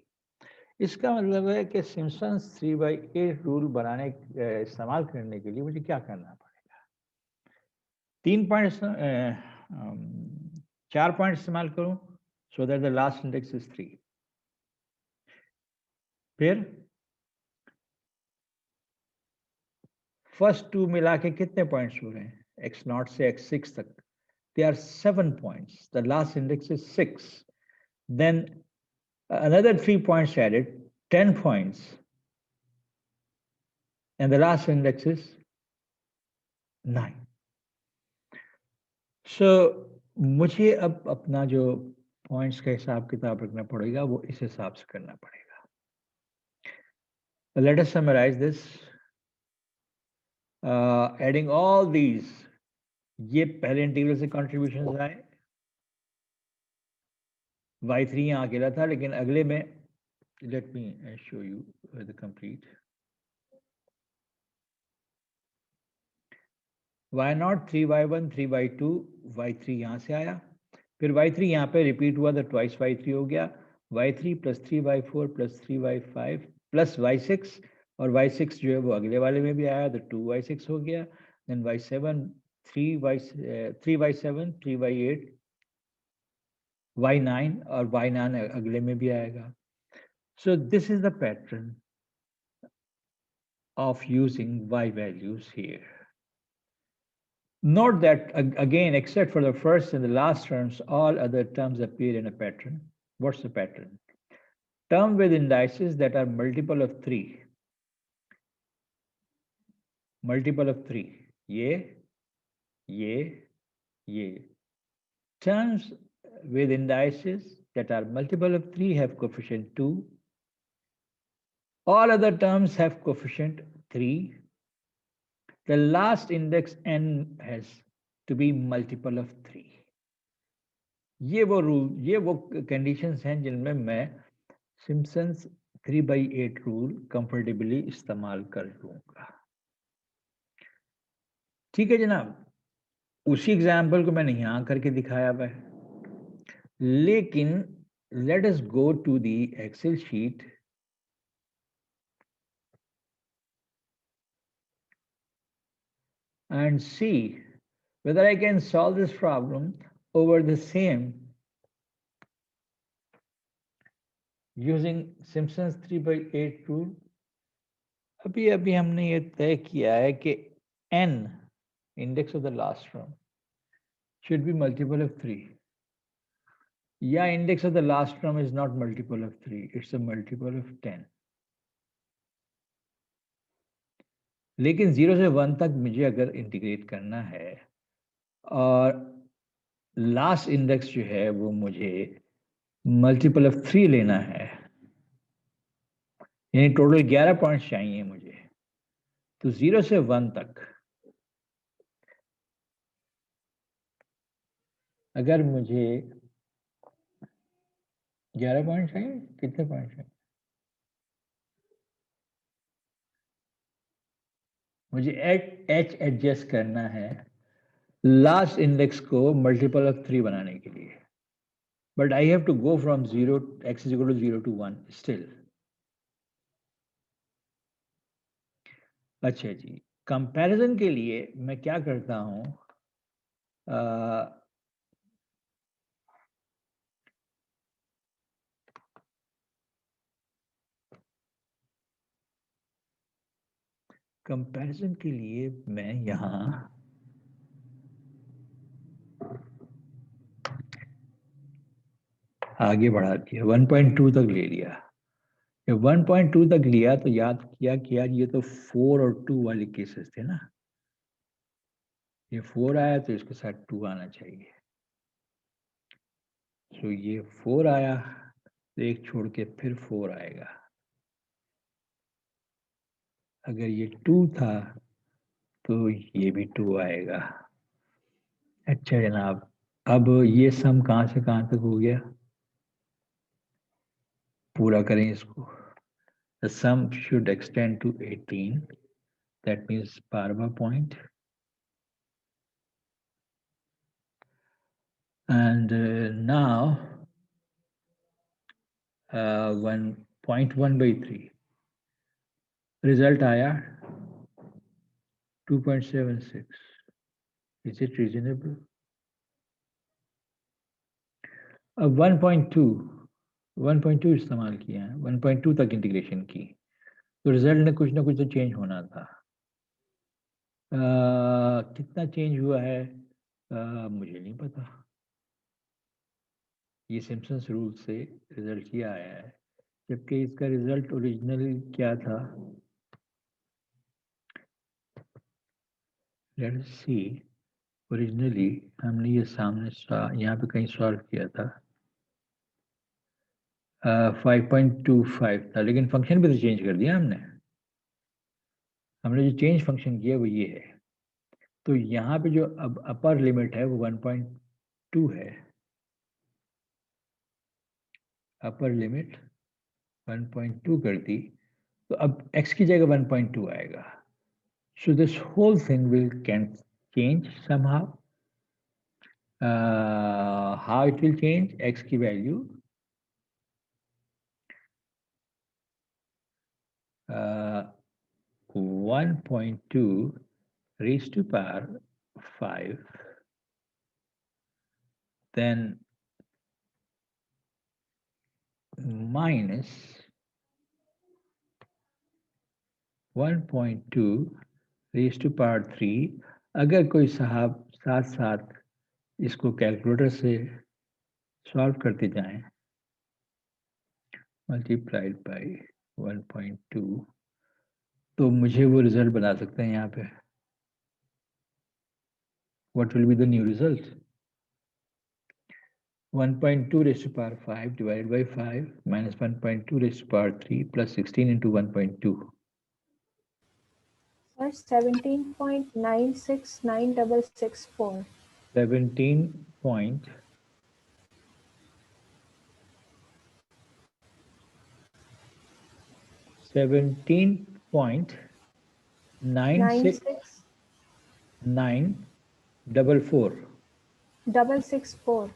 इसका मतलब है कि सिम्पसन्स 3/8 रूल बनाने इस्तेमाल करने के लिए मुझे क्या करना पड़ेगा? 3 पॉइंट्स 4 पॉइंट इस्तेमाल करूं so that the last index is 3। फिर फर्स्ट 2 मिला के कितने पॉइंट्स हो गए? x0 से x6 तक, they are 7 points, the last index is 6। Then another 3 points added, 10 points, and the last index is 9. So मुझे अब अपना जो पॉइंट्स का हिसाब किताब रखना पड़ेगा वो इस हिसाब से करना पड़ेगा. Let us summarize this. Adding all these, ये पहले इंटीग्रल से कॉन्ट्रीब्यूशन आए. y3 यहाँ अकेला था, लेकिन अगले में let me show you the complete. y0 3y1 3y2 y3 यहाँ से आया, फिर y3 यहाँ पे रिपीट हुआ तो ट्वाइस y3 हो गया, y3 plus 3y4 plus 3y5 plus y6, और y6 जो है वो अगले वाले में भी आया तो 2y6 हो गया, then y7 3y7 3y8 y9 और y9 अगले में भी आएगा. So this is the pattern of using y values here. Note that again, except for the first and the last terms, all other terms appear in a pattern. What's the pattern? Term with indices that are multiple of 3. Multiple of 3. Ye. Terms with indices that are multiple of 3 have coefficient 2. All other terms have coefficient 3. The last index n has to be multiple of 3. ये वो rule, ये वो conditions हैं जिनमें मैं Simpson's 3/8 rule comfortably इस्तेमाल कर लूंगा. ठीक है जनाब, उसी एग्जाम्पल को मैंने यहां करके दिखाया हुआ है, लेकिन let us go to the Excel sheet and see whether I can solve this problem over the same using Simpson's 3/8 rule. अभी हमने ये तय किया है कि n index of the last term should be multiple of 3. Yeah, index of the last term is not multiple of 3, it's a multiple of 10. लेकिन 0 से 1 तक मुझे अगर इंटीग्रेट करना है और लास्ट इंडेक्स जो है वो मुझे मल्टीपल ऑफ 3 लेना है, यानी टोटल 11 पॉइंट्स चाहिए मुझे, तो 0 से 1 तक अगर मुझे 11 पॉइंट चाहिए, कितने पॉइंट चाहिए? मुझे एच एडजस्ट करना है लास्ट इंडेक्स को मल्टीपल ऑफ 3 बनाने के लिए, but I have to go from 0 x is equal to 0 to 1 still. अच्छा जी, कंपैरिजन के लिए मैं क्या करता हूं, कंपैरिजन के लिए मैं यहां आगे बढ़ा दिया, 1.2 तक ले लिया. जब 1.2 तक लिया तो याद किया कि यार ये तो 4 और 2 वाले केसेस थे ना, ये 4 आया तो इसके साथ 2 आना चाहिए. तो ये 4 आया तो एक छोड़ के फिर 4 आएगा. अगर ये 2 था तो ये भी 2 आएगा. अच्छा जनाब, अब ये सम कहाँ से कहाँ तक हो गया, पूरा करें इसको. The sum should extend to 18. That means Parva point. And now 1.1/3 result आया 2.76. Is it reasonable? अब 1.2 इस्तेमाल किया है, 1.2 तक इंटीग्रेशन की, तो रिजल्ट में कुछ ना कुछ तो चेंज होना था. कितना चेंज हुआ है मुझे नहीं पता. ये सिम्पसन्स रूल से रिजल्ट ये आया है, जबकि इसका रिजल्ट ओरिजिनली क्या था, लेट्स सी। ओरिजिनली हमने ये सामने यहाँ पे कहीं सॉल्व किया था, 5.25 था, लेकिन फंक्शन भी तो चेंज कर दिया हमने। हमने जो चेंज फंक्शन किया वो ये है। तो यहाँ पे जो अब अपर लिमिट है वो 1.2 है, अपर लिमिट 1.2 कर दी, तो अब x की जगह 1.2 आएगा। So this whole thing can change somehow. How it will change? X की value 1.2 raised to power 5, then minus 1.2 raised to power 3। अगर कोई साहब साथ साथ इसको कैलकुलेटर से सॉल्व करते जाएं, मल्टीप्लाइड बाई 1.2, तो मुझे वो रिजल्ट बना सकते हैं यहाँ पे। What will be the new result? 1.2 raised to power 5 divided by 5 minus 1.2 raised to power 3 plus 16 into 1.2. Sir, 17.969664. 17 point 17.96944 664.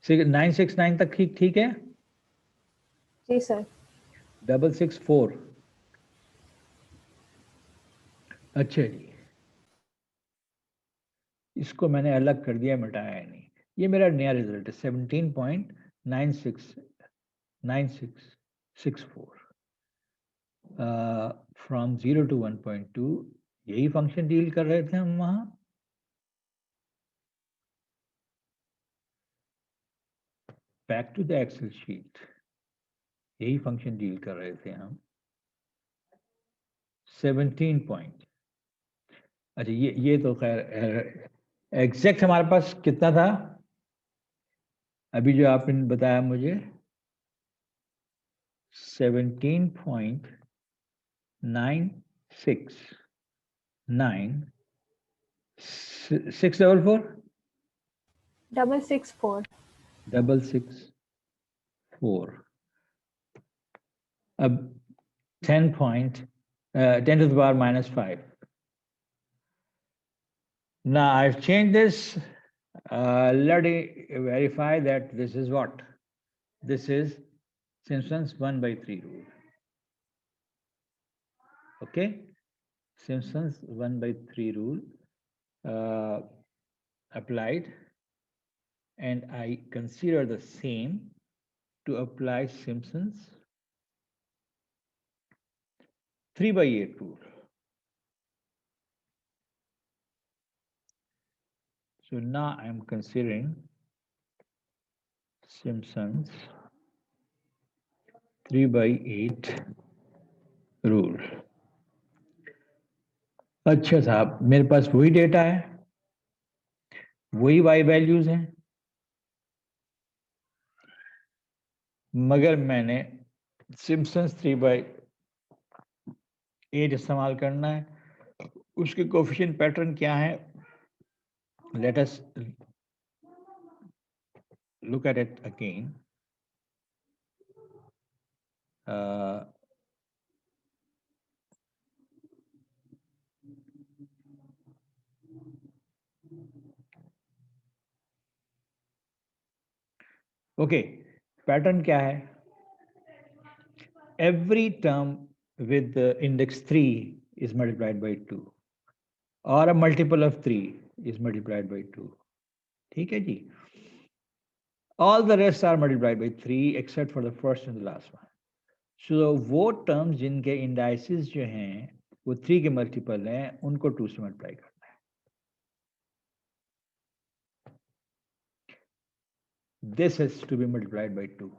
969 तक ठीक है। जी सर। 664। अच्छा जी, इसको मैंने अलग कर दिया, मिटाया है नहीं। ये मेरा नया रिजल्ट है 17.969664 फ्रॉम 0 to 1.2। यही फंक्शन डील कर रहे थे हम वहां। Back to the Excel sheet, यही फंक्शन डील कर रहे थे हम। 17 पॉइंट, अच्छा ये तो खैर एग्जैक्ट हमारे पास कितना था अभी जो आपने बताया मुझे, 17.96964 664. 664। अब 10 to the power minus 5. Now I've changed this. Let me verify that this is what? This is Simpson's 1/3 rule. Okay? Simpson's 1/3 rule applied, and I consider the same to apply Simpson's 3/8 rule. So now I'm considering Simpson's 3/8 rule. अच्छा साहब, मेरे पास वही data है, वही y values हैं, मगर मैंने Simpson's 3/8 इस्तेमाल करना है। उसके कोफिशिएंट पैटर्न क्या है? Let us look at it again. Okay, pattern क्या है? Every term with the index 3 is multiplied by 2, or a multiple of 3 is multiplied by 2. ठीक है जी? All the rest are multiplied by 3 except for the first and the last one. So वो terms जिनके indices जो हैं वो 3 के multiple हैं, उनको 2 से मल्टीप्लाई करना है। this has to be multiplied by 2.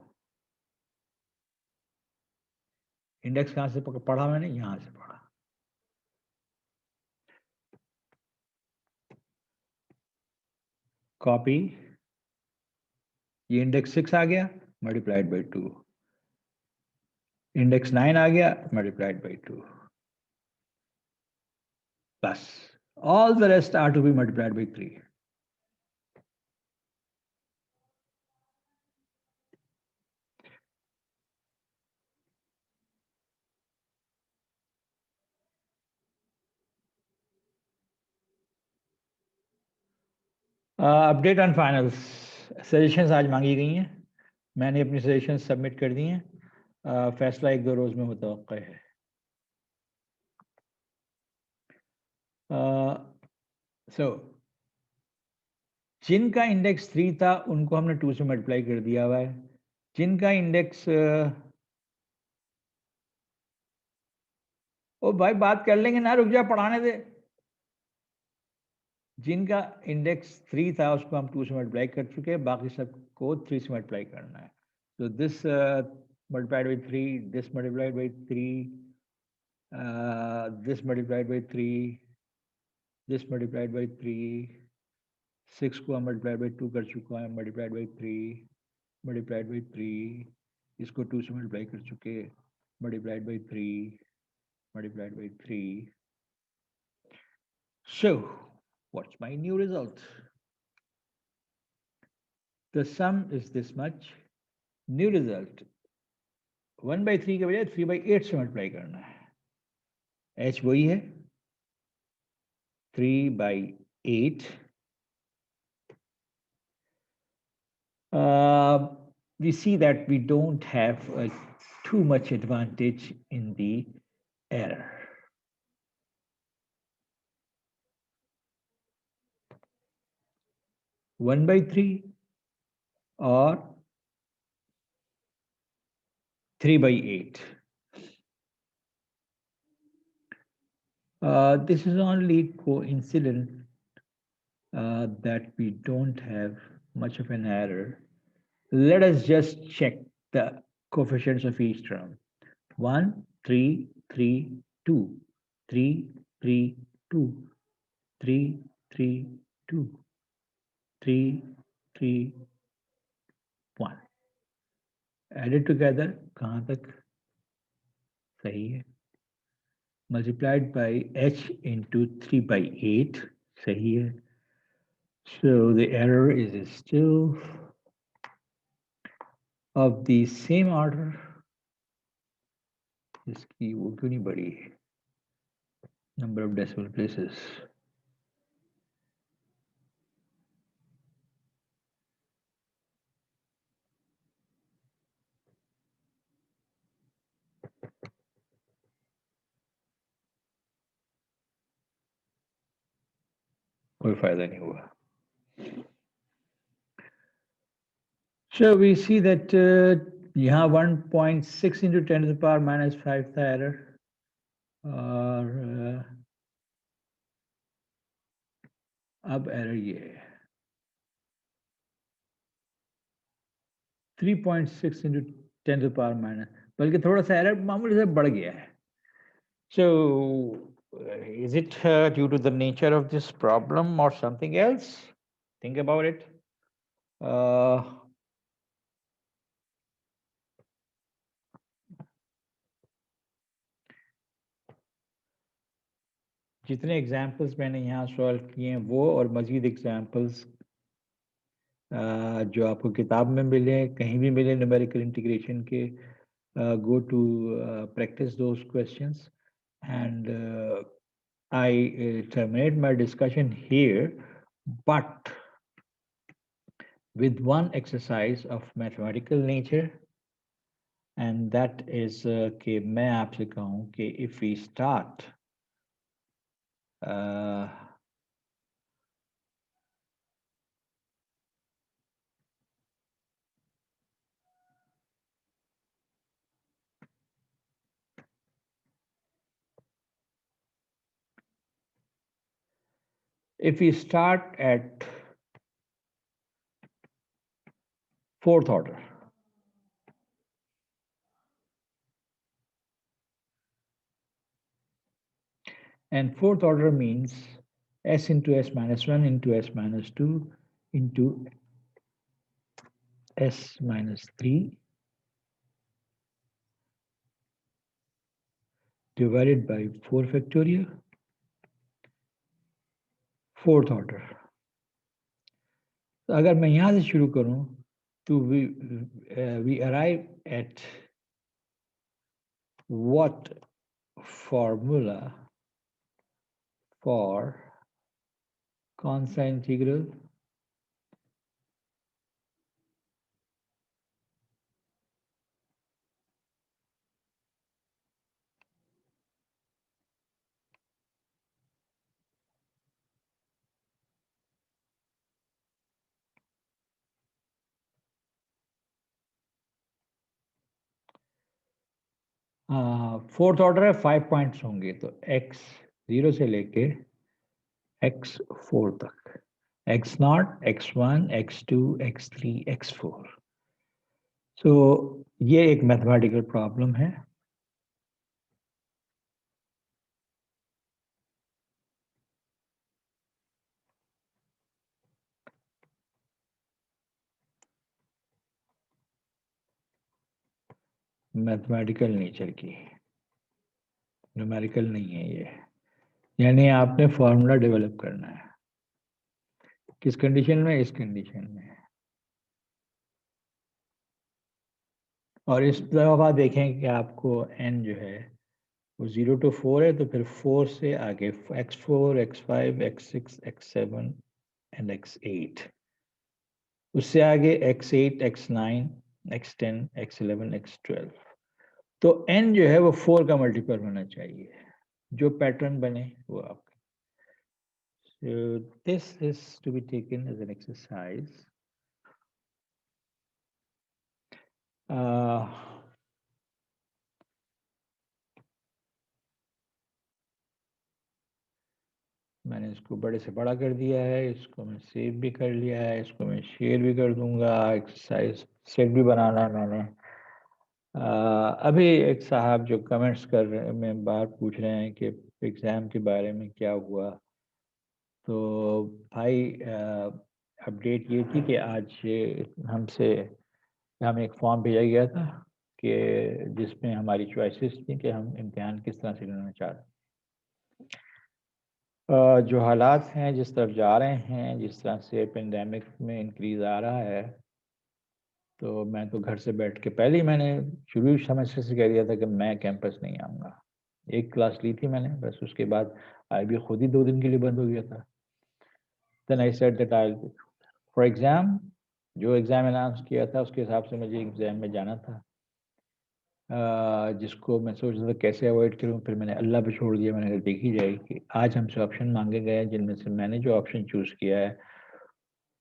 Index कहां से पढ़ा मैंने? यहां से पढ़ा. कॉपी, ये इंडेक्स 6 आ गया, मल्टीप्लाइड बाई 2. इंडेक्स 9 आ गया, मल्टीप्लाइड बाई 2. बस. All the rest are to be multiplied by 3. Update on finals. Suggestions आज मांगी गई हैं, मैंने अपनी सजेशंस सबमिट कर दी हैं. फैसला 1-2 रोज में मुतवक्का है. सो जिनका इंडेक्स 3 था उनको हमने 2 से मल्टीप्लाई कर दिया हुआ है. जिनका इंडेक्स ओ भाई बात कर लेंगे ना, रुक जा, पढ़ाने दे. जिनका इंडेक्स 3 था उसको हम 2 से मल्टीप्लाई कर चुके हैं, बाकी सबको 3 से मल्टीप्लाई करना है. तो this multiplied by 3, this multiplied by 3, this multiplied by 3, this multiplied by 3, 6 को हम multiplied by 2 कर चुका है, multiplied by 3, multiplied by 3, इसको 2 से multiply कर चुके, multiplied by 3, multiplied by 3. So, what's my new result? The sum is this much. New result 1 by 3 के बजाय 3 by 8 से मल्टीप्लाई करना है. h वही है 3 by 8. We see that we don't have too much advantage in the error. One by 3 or 3 by 8. This is only coincident that we don't have much of an error. Let us just check the coefficients of each term. 1, 3, 3, 2, 3, 3, 2, 3, 3, 2, 3, 3, 1. Added together, कहाँ तक सही है? Multiplied by h into 3 by 8, सही है. So the error is still of the same order. इसकी वो क्यों नहीं बढ़ी? Number of decimal places. कोई फायदा नहीं हुआ. So we see that यहाँ 1.6 into 10 to the power minus 5 था error. और अब error ये है 3.6 into 10 to the power minus, बल्कि थोड़ा सा error मामूली से बढ़ गया है. So is it due to the nature of this problem or something else? Think about it. जितने एग्जाम्पल्स मैंने यहाँ सॉल्व किए हैं वो और मजीद एग्जाम्पल्स जो आपको किताब में मिले, कहीं भी मिले न्यूमेरिकल इंटीग्रेशन के, go to practice those questions. And I terminate my discussion here, but with one exercise of mathematical nature, and that is कि मैं आपसे कहूँ कि if we start if we start at fourth order. And fourth order means s into s minus 1 into s minus 2 into s minus 3 divided by 4 factorial, fourth order. तो अगर मैं यहाँ से शुरू करूँ तो we arrive at what formula for consa integral fourth order है 5 points होंगे तो x 0 से लेके x 4 तक x0 x1 x2 x3 x4. सो ये एक मैथमेटिकल प्रॉब्लम है. मैथमेटिकल नेचर की, न्यूमेरिकल नहीं है ये. यानी आपने फॉर्मूला डेवलप करना है. किस कंडीशन में? इस कंडीशन में. और इस दफा देखें कि आपको n जो है वो 0 to 4 है, तो फिर 4 से आगे x4 x5 x6 x7 and x8. उससे आगे x8 x9 x10 x11 x12. तो n जो है वो 4 का मल्टीपल होना चाहिए. जो पैटर्न बने वो आपका. So this is to be taken as an exercise. मैंने इसको बड़े से बड़ा कर दिया है, इसको मैं सेव भी कर लिया है, इसको मैं शेयर भी कर दूंगा. एक्सरसाइज सेट भी बनाना है मैंने. अभी एक साहब जो कमेंट्स कर रहे हैं, मैं बार पूछ रहे हैं कि एग्ज़ाम के बारे में क्या हुआ. तो भाई अपडेट ये थी कि आज हमें एक फॉर्म भेजा गया था कि जिसमें हमारी चॉइसेस थी कि हम इम्तिहान किस तरह से लेना चाह रहे हैं. जो हालात हैं, जिस तरफ जा रहे हैं, जिस तरह से पेंडेमिक में इंक्रीज आ रहा है, तो मैं तो घर से बैठ के पहले ही मैंने शुरू सेमेस्टर से कह दिया था कि मैं कैंपस नहीं आऊँगा. एक क्लास ली थी मैंने बस, उसके बाद IB खुद ही 2 दिन के लिए बंद हो गया था. Then I said that I for exam, जो एग्ज़ाम अनाउंस किया था उसके हिसाब से मुझे एग्ज़ाम में जाना था. जिसको मैं सोच रहा था कैसे अवॉइड करूं, फिर मैंने अल्लाह पे छोड़ दिया. मैंने कहा देखी जाएगी. आज हमसे ऑप्शन मांगे गए हैं, जिनमें से मैंने जो ऑप्शन चूज़ किया है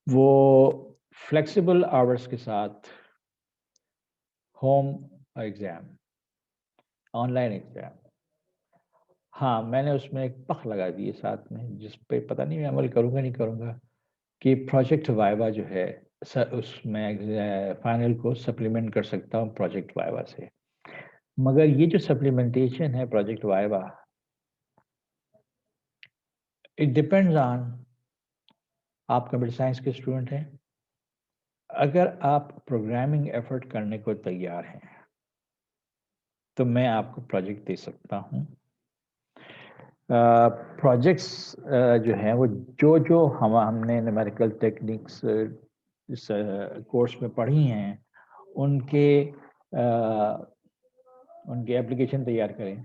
वो फ्लेक्सिबल आवर्स के साथ होम एग्ज़ाम, ऑनलाइन एग्ज़ाम. हाँ, मैंने उसमें एक पख लगा दी है साथ में, जिस पे पता नहीं मैं अमल करूँगा नहीं करूँगा, कि प्रोजेक्ट वाइवा जो है उसमें फाइनल को सप्लीमेंट कर सकता हूँ प्रोजेक्ट वाइवा से. मगर ये जो सप्लीमेंटेशन है project viva, it depends on, आप कंप्यूटर साइंस के स्टूडेंट हैं, अगर आप प्रोग्रामिंग एफर्ट करने को तैयार हैं तो मैं आपको प्रोजेक्ट दे सकता हूँ. प्रोजेक्ट्स जो हैं वो जो हमने न्यूमेरिकल टेक्निक्स इस कोर्स में पढ़ी हैं उनके एप्लीकेशन तैयार करें,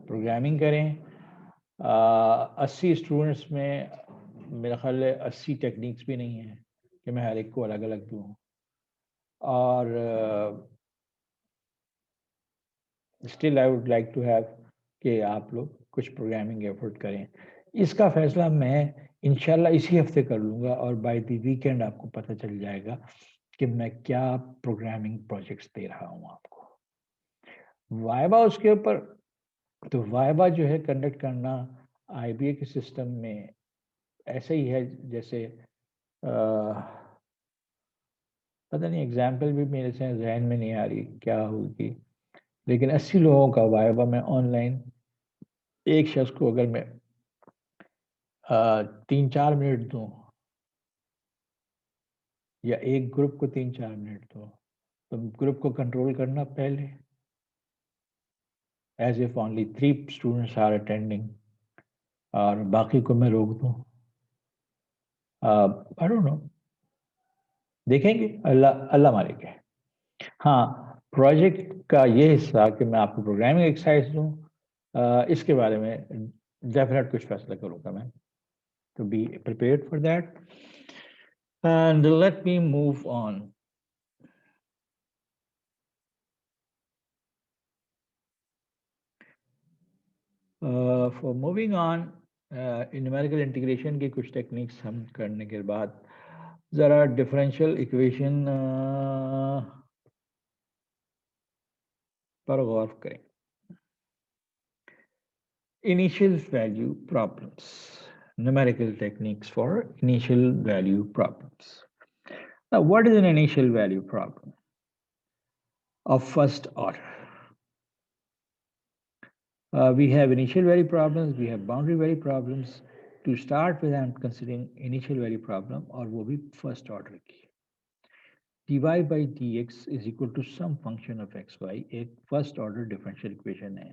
प्रोग्रामिंग करें. 80 स्टूडेंट्स में मेरा ख्याल है 80 टेक्निक्स भी नहीं है कि मैं हर एक को अलग अलग दूँ. और still I would like to have कि आप लोग कुछ प्रोग्रामिंग एफर्ट करें. इसका फैसला मैं इंशाल्लाह इसी हफ्ते कर लूँगा और बाय द वीकेंड आपको पता चल जाएगा कि मैं क्या प्रोग्रामिंग प्रोजेक्ट्स दे रहा हूँ आपको. वाइवा उसके ऊपर, तो वाइवा जो है कंडक्ट करना IBA के सिस्टम में ऐसे ही है जैसे पता नहीं, एग्जाम्पल भी मेरे से जहन में नहीं आ रही क्या होगी, लेकिन 80 लोगों का वाइवा मैं ऑनलाइन, एक शख्स को अगर मैं 3-4 मिनट दूं, या एक ग्रुप को 3-4 मिनट दूं, तो ग्रुप को कंट्रोल करना पहले, as if only 3 students are attending, और बाकी को मैं रोक दूं। आई डोंट नो, देखेंगे, अल्लाह अल्लाह मालिक है। हाँ, प्रोजेक्ट का ये हिस्सा कि मैं आपको प्रोग्रामिंग एक्सरसाइज दूं, इसके बारे में डेफिनेट कुछ फैसला करूंगा मैं, to be prepared for that. And let me move on. For moving on, in numerical integration की कुछ techniques हम करने के बाद ज़रा differential equation पर गौर करें। Initial value problems. Numerical techniques for initial value problems. Now, what is an initial value problem of first order? We have initial value problems, we have boundary value problems. To start with, I'm considering initial value problem, और वो भी first order की. dy by dx is equal to some function of xy, एक first order differential equation है.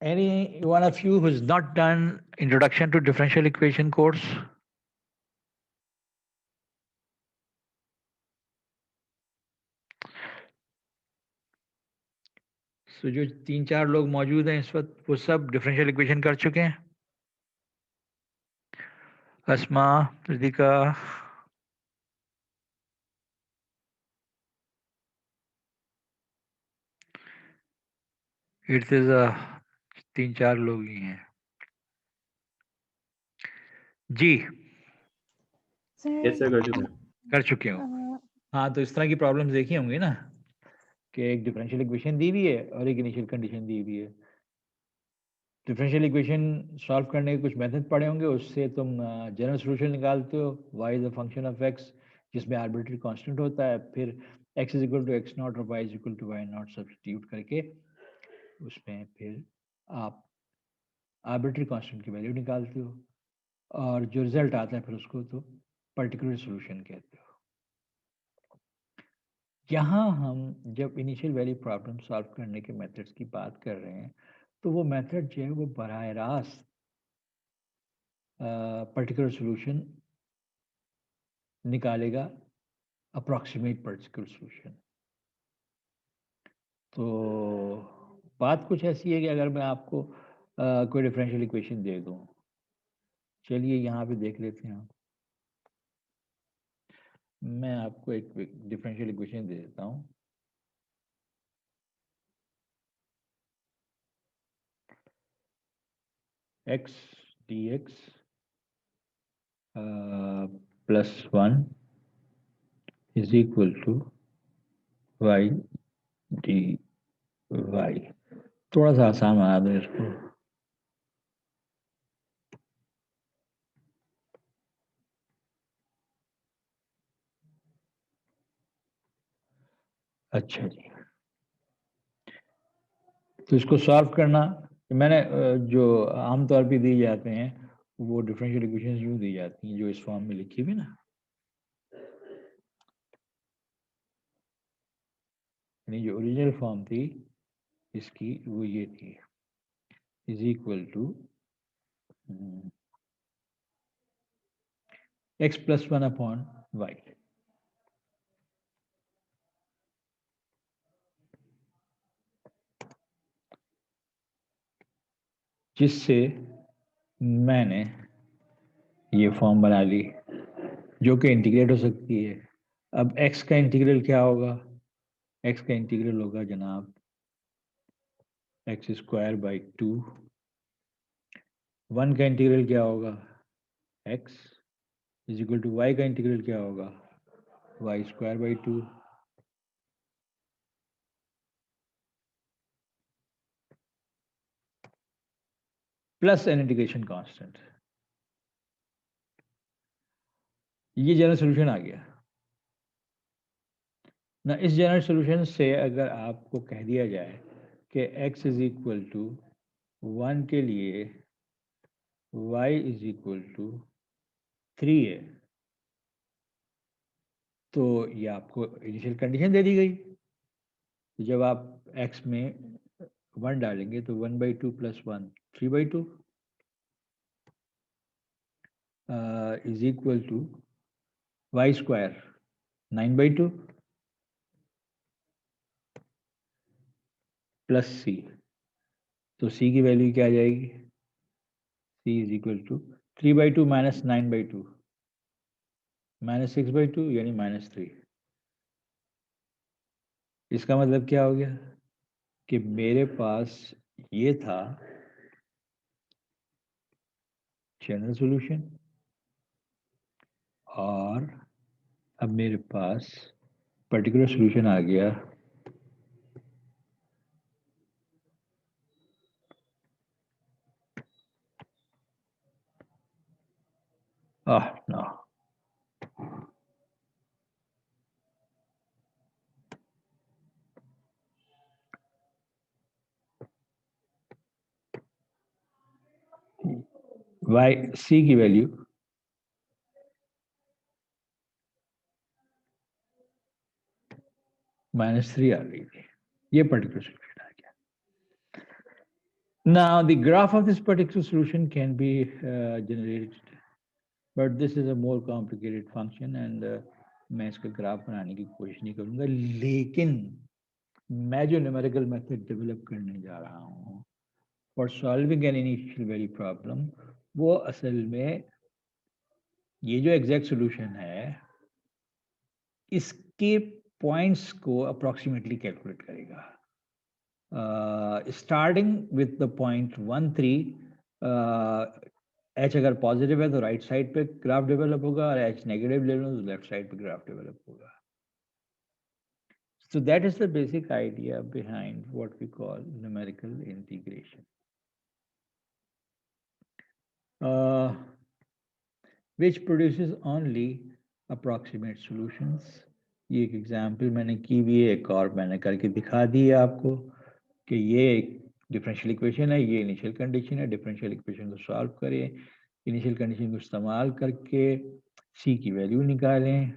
Any one of you who's not done introduction to differential equation course? So जो 3-4 लोग मौजूद हैं इस वक्त, वो सब डिफरेंशियल इक्वेशन कर चुके हैं? अस्मा, रिदिका, इट्स 3-4 लोग ही हैं जी। यस सर, कर चुके हैं। कर चुके हो? हाँ, तो इस तरह की प्रॉब्लम्स देखी होंगी ना, कि एक डिफरेंशियल इक्वेशन दी हुई है और एक इनिशियल कंडीशन दी हुई है। डिफरेंशियल इक्वेशन सॉल्व करने के कुछ मेथड पढ़े होंगे, उससे तुम जनरल सोल्यूशन निकालते हो, y is a function of x, जिसमें आर्बिट्री कांस्टेंट होता है, फिर x is equal to x naught और y is equal to y naught substitute करके उसमें फिर आप आर्बिट्री कांस्टेंट की वैल्यू निकालते हो, और जो रिजल्ट आता है फिर उसको तो पर्टिकुलर सोल्यूशन कहते हो। यहाँ हम जब इनिशियल वैल्यू प्रॉब्लम सॉल्व करने के मेथड्स की बात कर रहे हैं, तो वो मेथड जो है वो बराह रास्त पर्टिकुलर सोल्यूशन निकालेगा, अप्रॉक्सीमेट पर्टिकुलर सोल्यूशन। तो बात कुछ ऐसी है कि अगर मैं आपको कोई डिफरेंशियल इक्वेशन दे दूं, चलिए यहाँ पे देख लेते हैं। मैं आपको एक डिफरेंशियल इक्वेशन दे देता हूँ। x dx +1 is equal to y dy। थोड़ा सा आसान बना दो इसको। अच्छा जी, तो इसको सॉल्व करना, मैंने जो आमतौर पे दी जाते हैं वो डिफरेंशियल इक्वेशंस यूँ दी जाती हैं जो इस फॉर्म में लिखी हुई ना, यानी जो ओरिजिनल फॉर्म थी इसकी वो ये थी, is equal to x +1 upon y। जिससे मैंने ये फॉर्म बना ली जो कि इंटीग्रेट हो सकती है। अब x का इंटीग्रल क्या होगा? x का इंटीग्रल होगा जनाब x²/2। 1 का इंटीग्रल क्या होगा? x is equal to y का इंटीग्रल क्या होगा? y²/2। Plus an integration constant. ये जनरल सोल्यूशन आ गया ना। इस जनरल सोल्यूशन से अगर आपको कह दिया जाए कि x इज इक्वल टू 1 के लिए y इज इक्वल टू 3 है, तो ये आपको इनिशियल कंडीशन दे दी गई। तो जब आप x में 1 डालेंगे तो 1/2 plus 1 3/2 is equal to y square 9/2 plus c। तो c की वैल्यू क्या आ जाएगी? c is equal to 3/2 minus 9/2 minus 6/2 यानी -3। इसका मतलब क्या हो गया कि मेरे पास ये था जनरल सॉल्यूशन, और अब मेरे पास पर्टिकुलर सॉल्यूशन आ गया ना। वाई सी की वैल्यू -3 आ गई थी। ये पर्टिकुलर सॉल्यूशन आ गया। Now the graph of this particular solution can be generated, but this is a more complicated function and मैं इसका ग्राफ बनाने की कोशिश नहीं करूंगा, लेकिन मैं जो न्यूमेरिकल मेथड डेवलप करने जा रहा हूँ for solving an initial value problem, वो असल में ये जो एग्जैक्ट सॉल्यूशन है इसके पॉइंट्स को अप्रोक्सीमेटली कैलकुलेट करेगा। Starting with the point 1, 3, H अगर पॉजिटिव है तो राइट साइड पे ग्राफ डेवलप होगा, और एच नेगेटिव ले लो तो लेफ्ट साइड पे ग्राफ डेवलप होगा। So that is the basic idea behind what we call numerical integration, which produces only approximate solutions. ये एक एग्जाम्पल मैंने की हुई है, एक और मैंने करके दिखा दी है आपको कि ये एक डिफरेंशियल इक्वेशन है, ये इनिशियल कंडीशन है, डिफरेंशियल इक्वेशन को सॉल्व करें, इनिशियल कंडीशन को इस्तेमाल करके सी की वैल्यू निकालें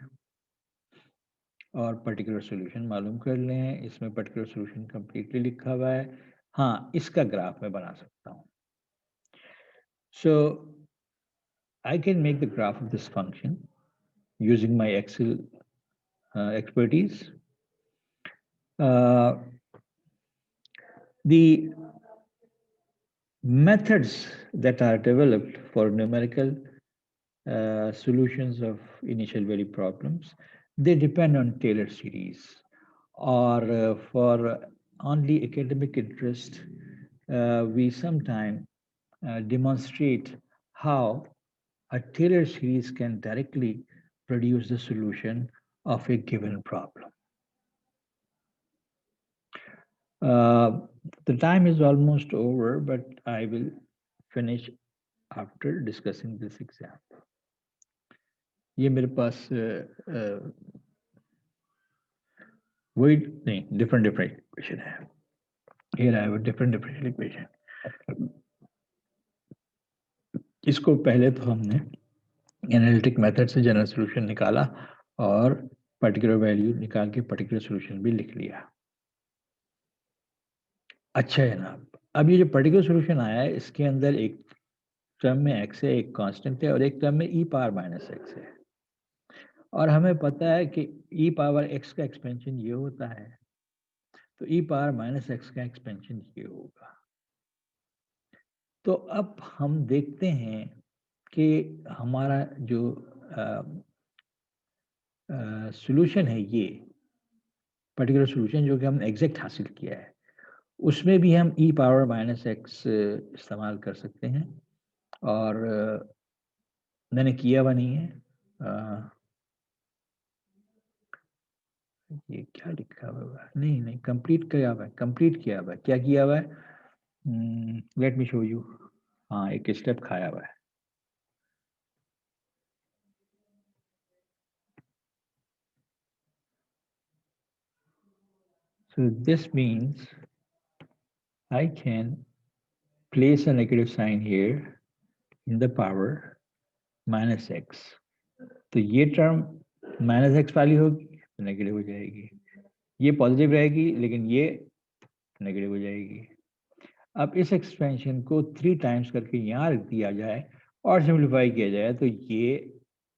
और पर्टिकुलर सॉल्यूशन मालूम कर लें। इसमें पर्टिकुलर सॉल्यूशन कंप्लीटली लिखा हुआ है। हाँ, इसका ग्राफ मैं बना सकता हूँ। So I can make the graph of this function using my Excel expertise. The methods that are developed for numerical solutions of initial value problems, they depend on Taylor series, or for only academic interest, we sometimes demonstrate how a Taylor series can directly produce the solution of a given problem. The time is almost over, but I will finish after discussing this example. ये मेरे पास वही नहीं, different equation है। Here I have a different equation. इसको पहले तो हमने analytic method से जनरल सॉल्यूशन निकाला और पर्टिकुलर वैल्यू निकाल के पर्टिकुलर सॉल्यूशन भी लिख लिया। अच्छा है ना। अब ये जो पर्टिकुलर सॉल्यूशन आया है इसके अंदर एक टर्म में x है, एक कांस्टेंट है, और एक टर्म में e⁻x है, और हमें पता है कि e⁻x का एक्सपेंशन ये होता है, तो e⁻x का एक्सपेंशन ये होगा। तो अब हम देखते हैं कि हमारा जो सॉल्यूशन है, ये पर्टिकुलर सॉल्यूशन जो कि हमने एग्जैक्ट हासिल किया है, उसमें भी हम e⁻x इस्तेमाल कर सकते हैं, और मैंने किया हुआ नहीं है। ये क्या लिखा हुआ है? नहीं, कंप्लीट किया हुआ है, कंप्लीट किया हुआ है। क्या किया हुआ है? Let me show you. हाँ, एक स्टेप खाया हुआ है। So this means I can place a negative sign here in the power minus x. तो ये टर्म माइनस एक्स वाली होगी तो नेगेटिव हो जाएगी, ये पॉजिटिव रहेगी लेकिन ये नेगेटिव हो जाएगी। अब इस एक्सपेंशन को 3 टाइम्स करके यहाँ रख दिया जाए और सिंप्लीफाई किया जाए तो ये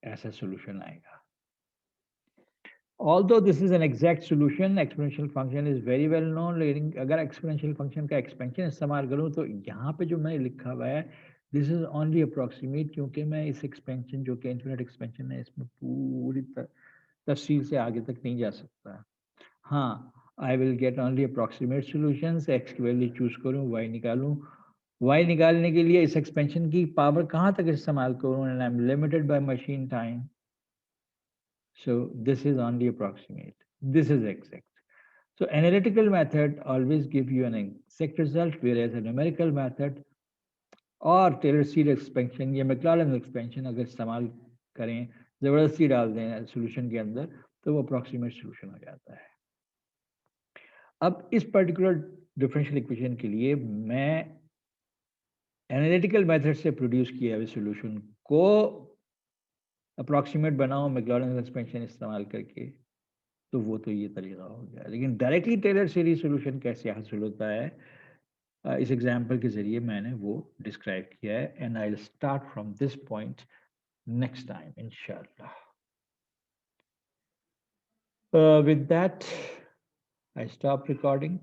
ऐसा सॉल्यूशन आएगा। Although this is an exact solution, exponential function is very well known, लेकिन अगर exponential function का expansion इस्तेमाल करूँ तो यहाँ पे जो मैंने लिखा हुआ है this is only approximate, क्योंकि मैं इस expansion जो कि infinite expansion है इसमें पूरी तफसील से आगे तक नहीं जा सकता। हाँ, I will get only approximate solutions, x की वैल्यू चूज करूँ, y निकालूँ, y निकालने के लिए इस expansion की पावर कहाँ तक इस्तेमाल करूँ, and I'm limited by machine time. So this is only approximate. This is exact. So analytical method always give you an exact result, whereas a numerical method और टेलर सीरीज एक्सपेंशन या Maclaurin expansion अगर इस्तेमाल करें, जबरदस्ती डाल दें solution के अंदर, तो वो अप्रॉक्सीमेट सॉल्यूशन हो जाता है। अब इस पर्टिकुलर डिफरेंशियल इक्वेशन के लिए मैं एनालिटिकल मेथड से प्रोड्यूस किया हुए सॉल्यूशन को अप्रॉक्सीमेट बनाऊं मैक्लॉरिन एक्सपेंशन इस्तेमाल करके, तो वो तो ये तरीका हो गया। लेकिन डायरेक्टली टेलर सीरीज सॉल्यूशन कैसे हासिल होता है, इस एग्जांपल के जरिए मैंने वो डिस्क्राइब किया है, and I will start from this point next time इंशाल्लाह। With that, I stop recording.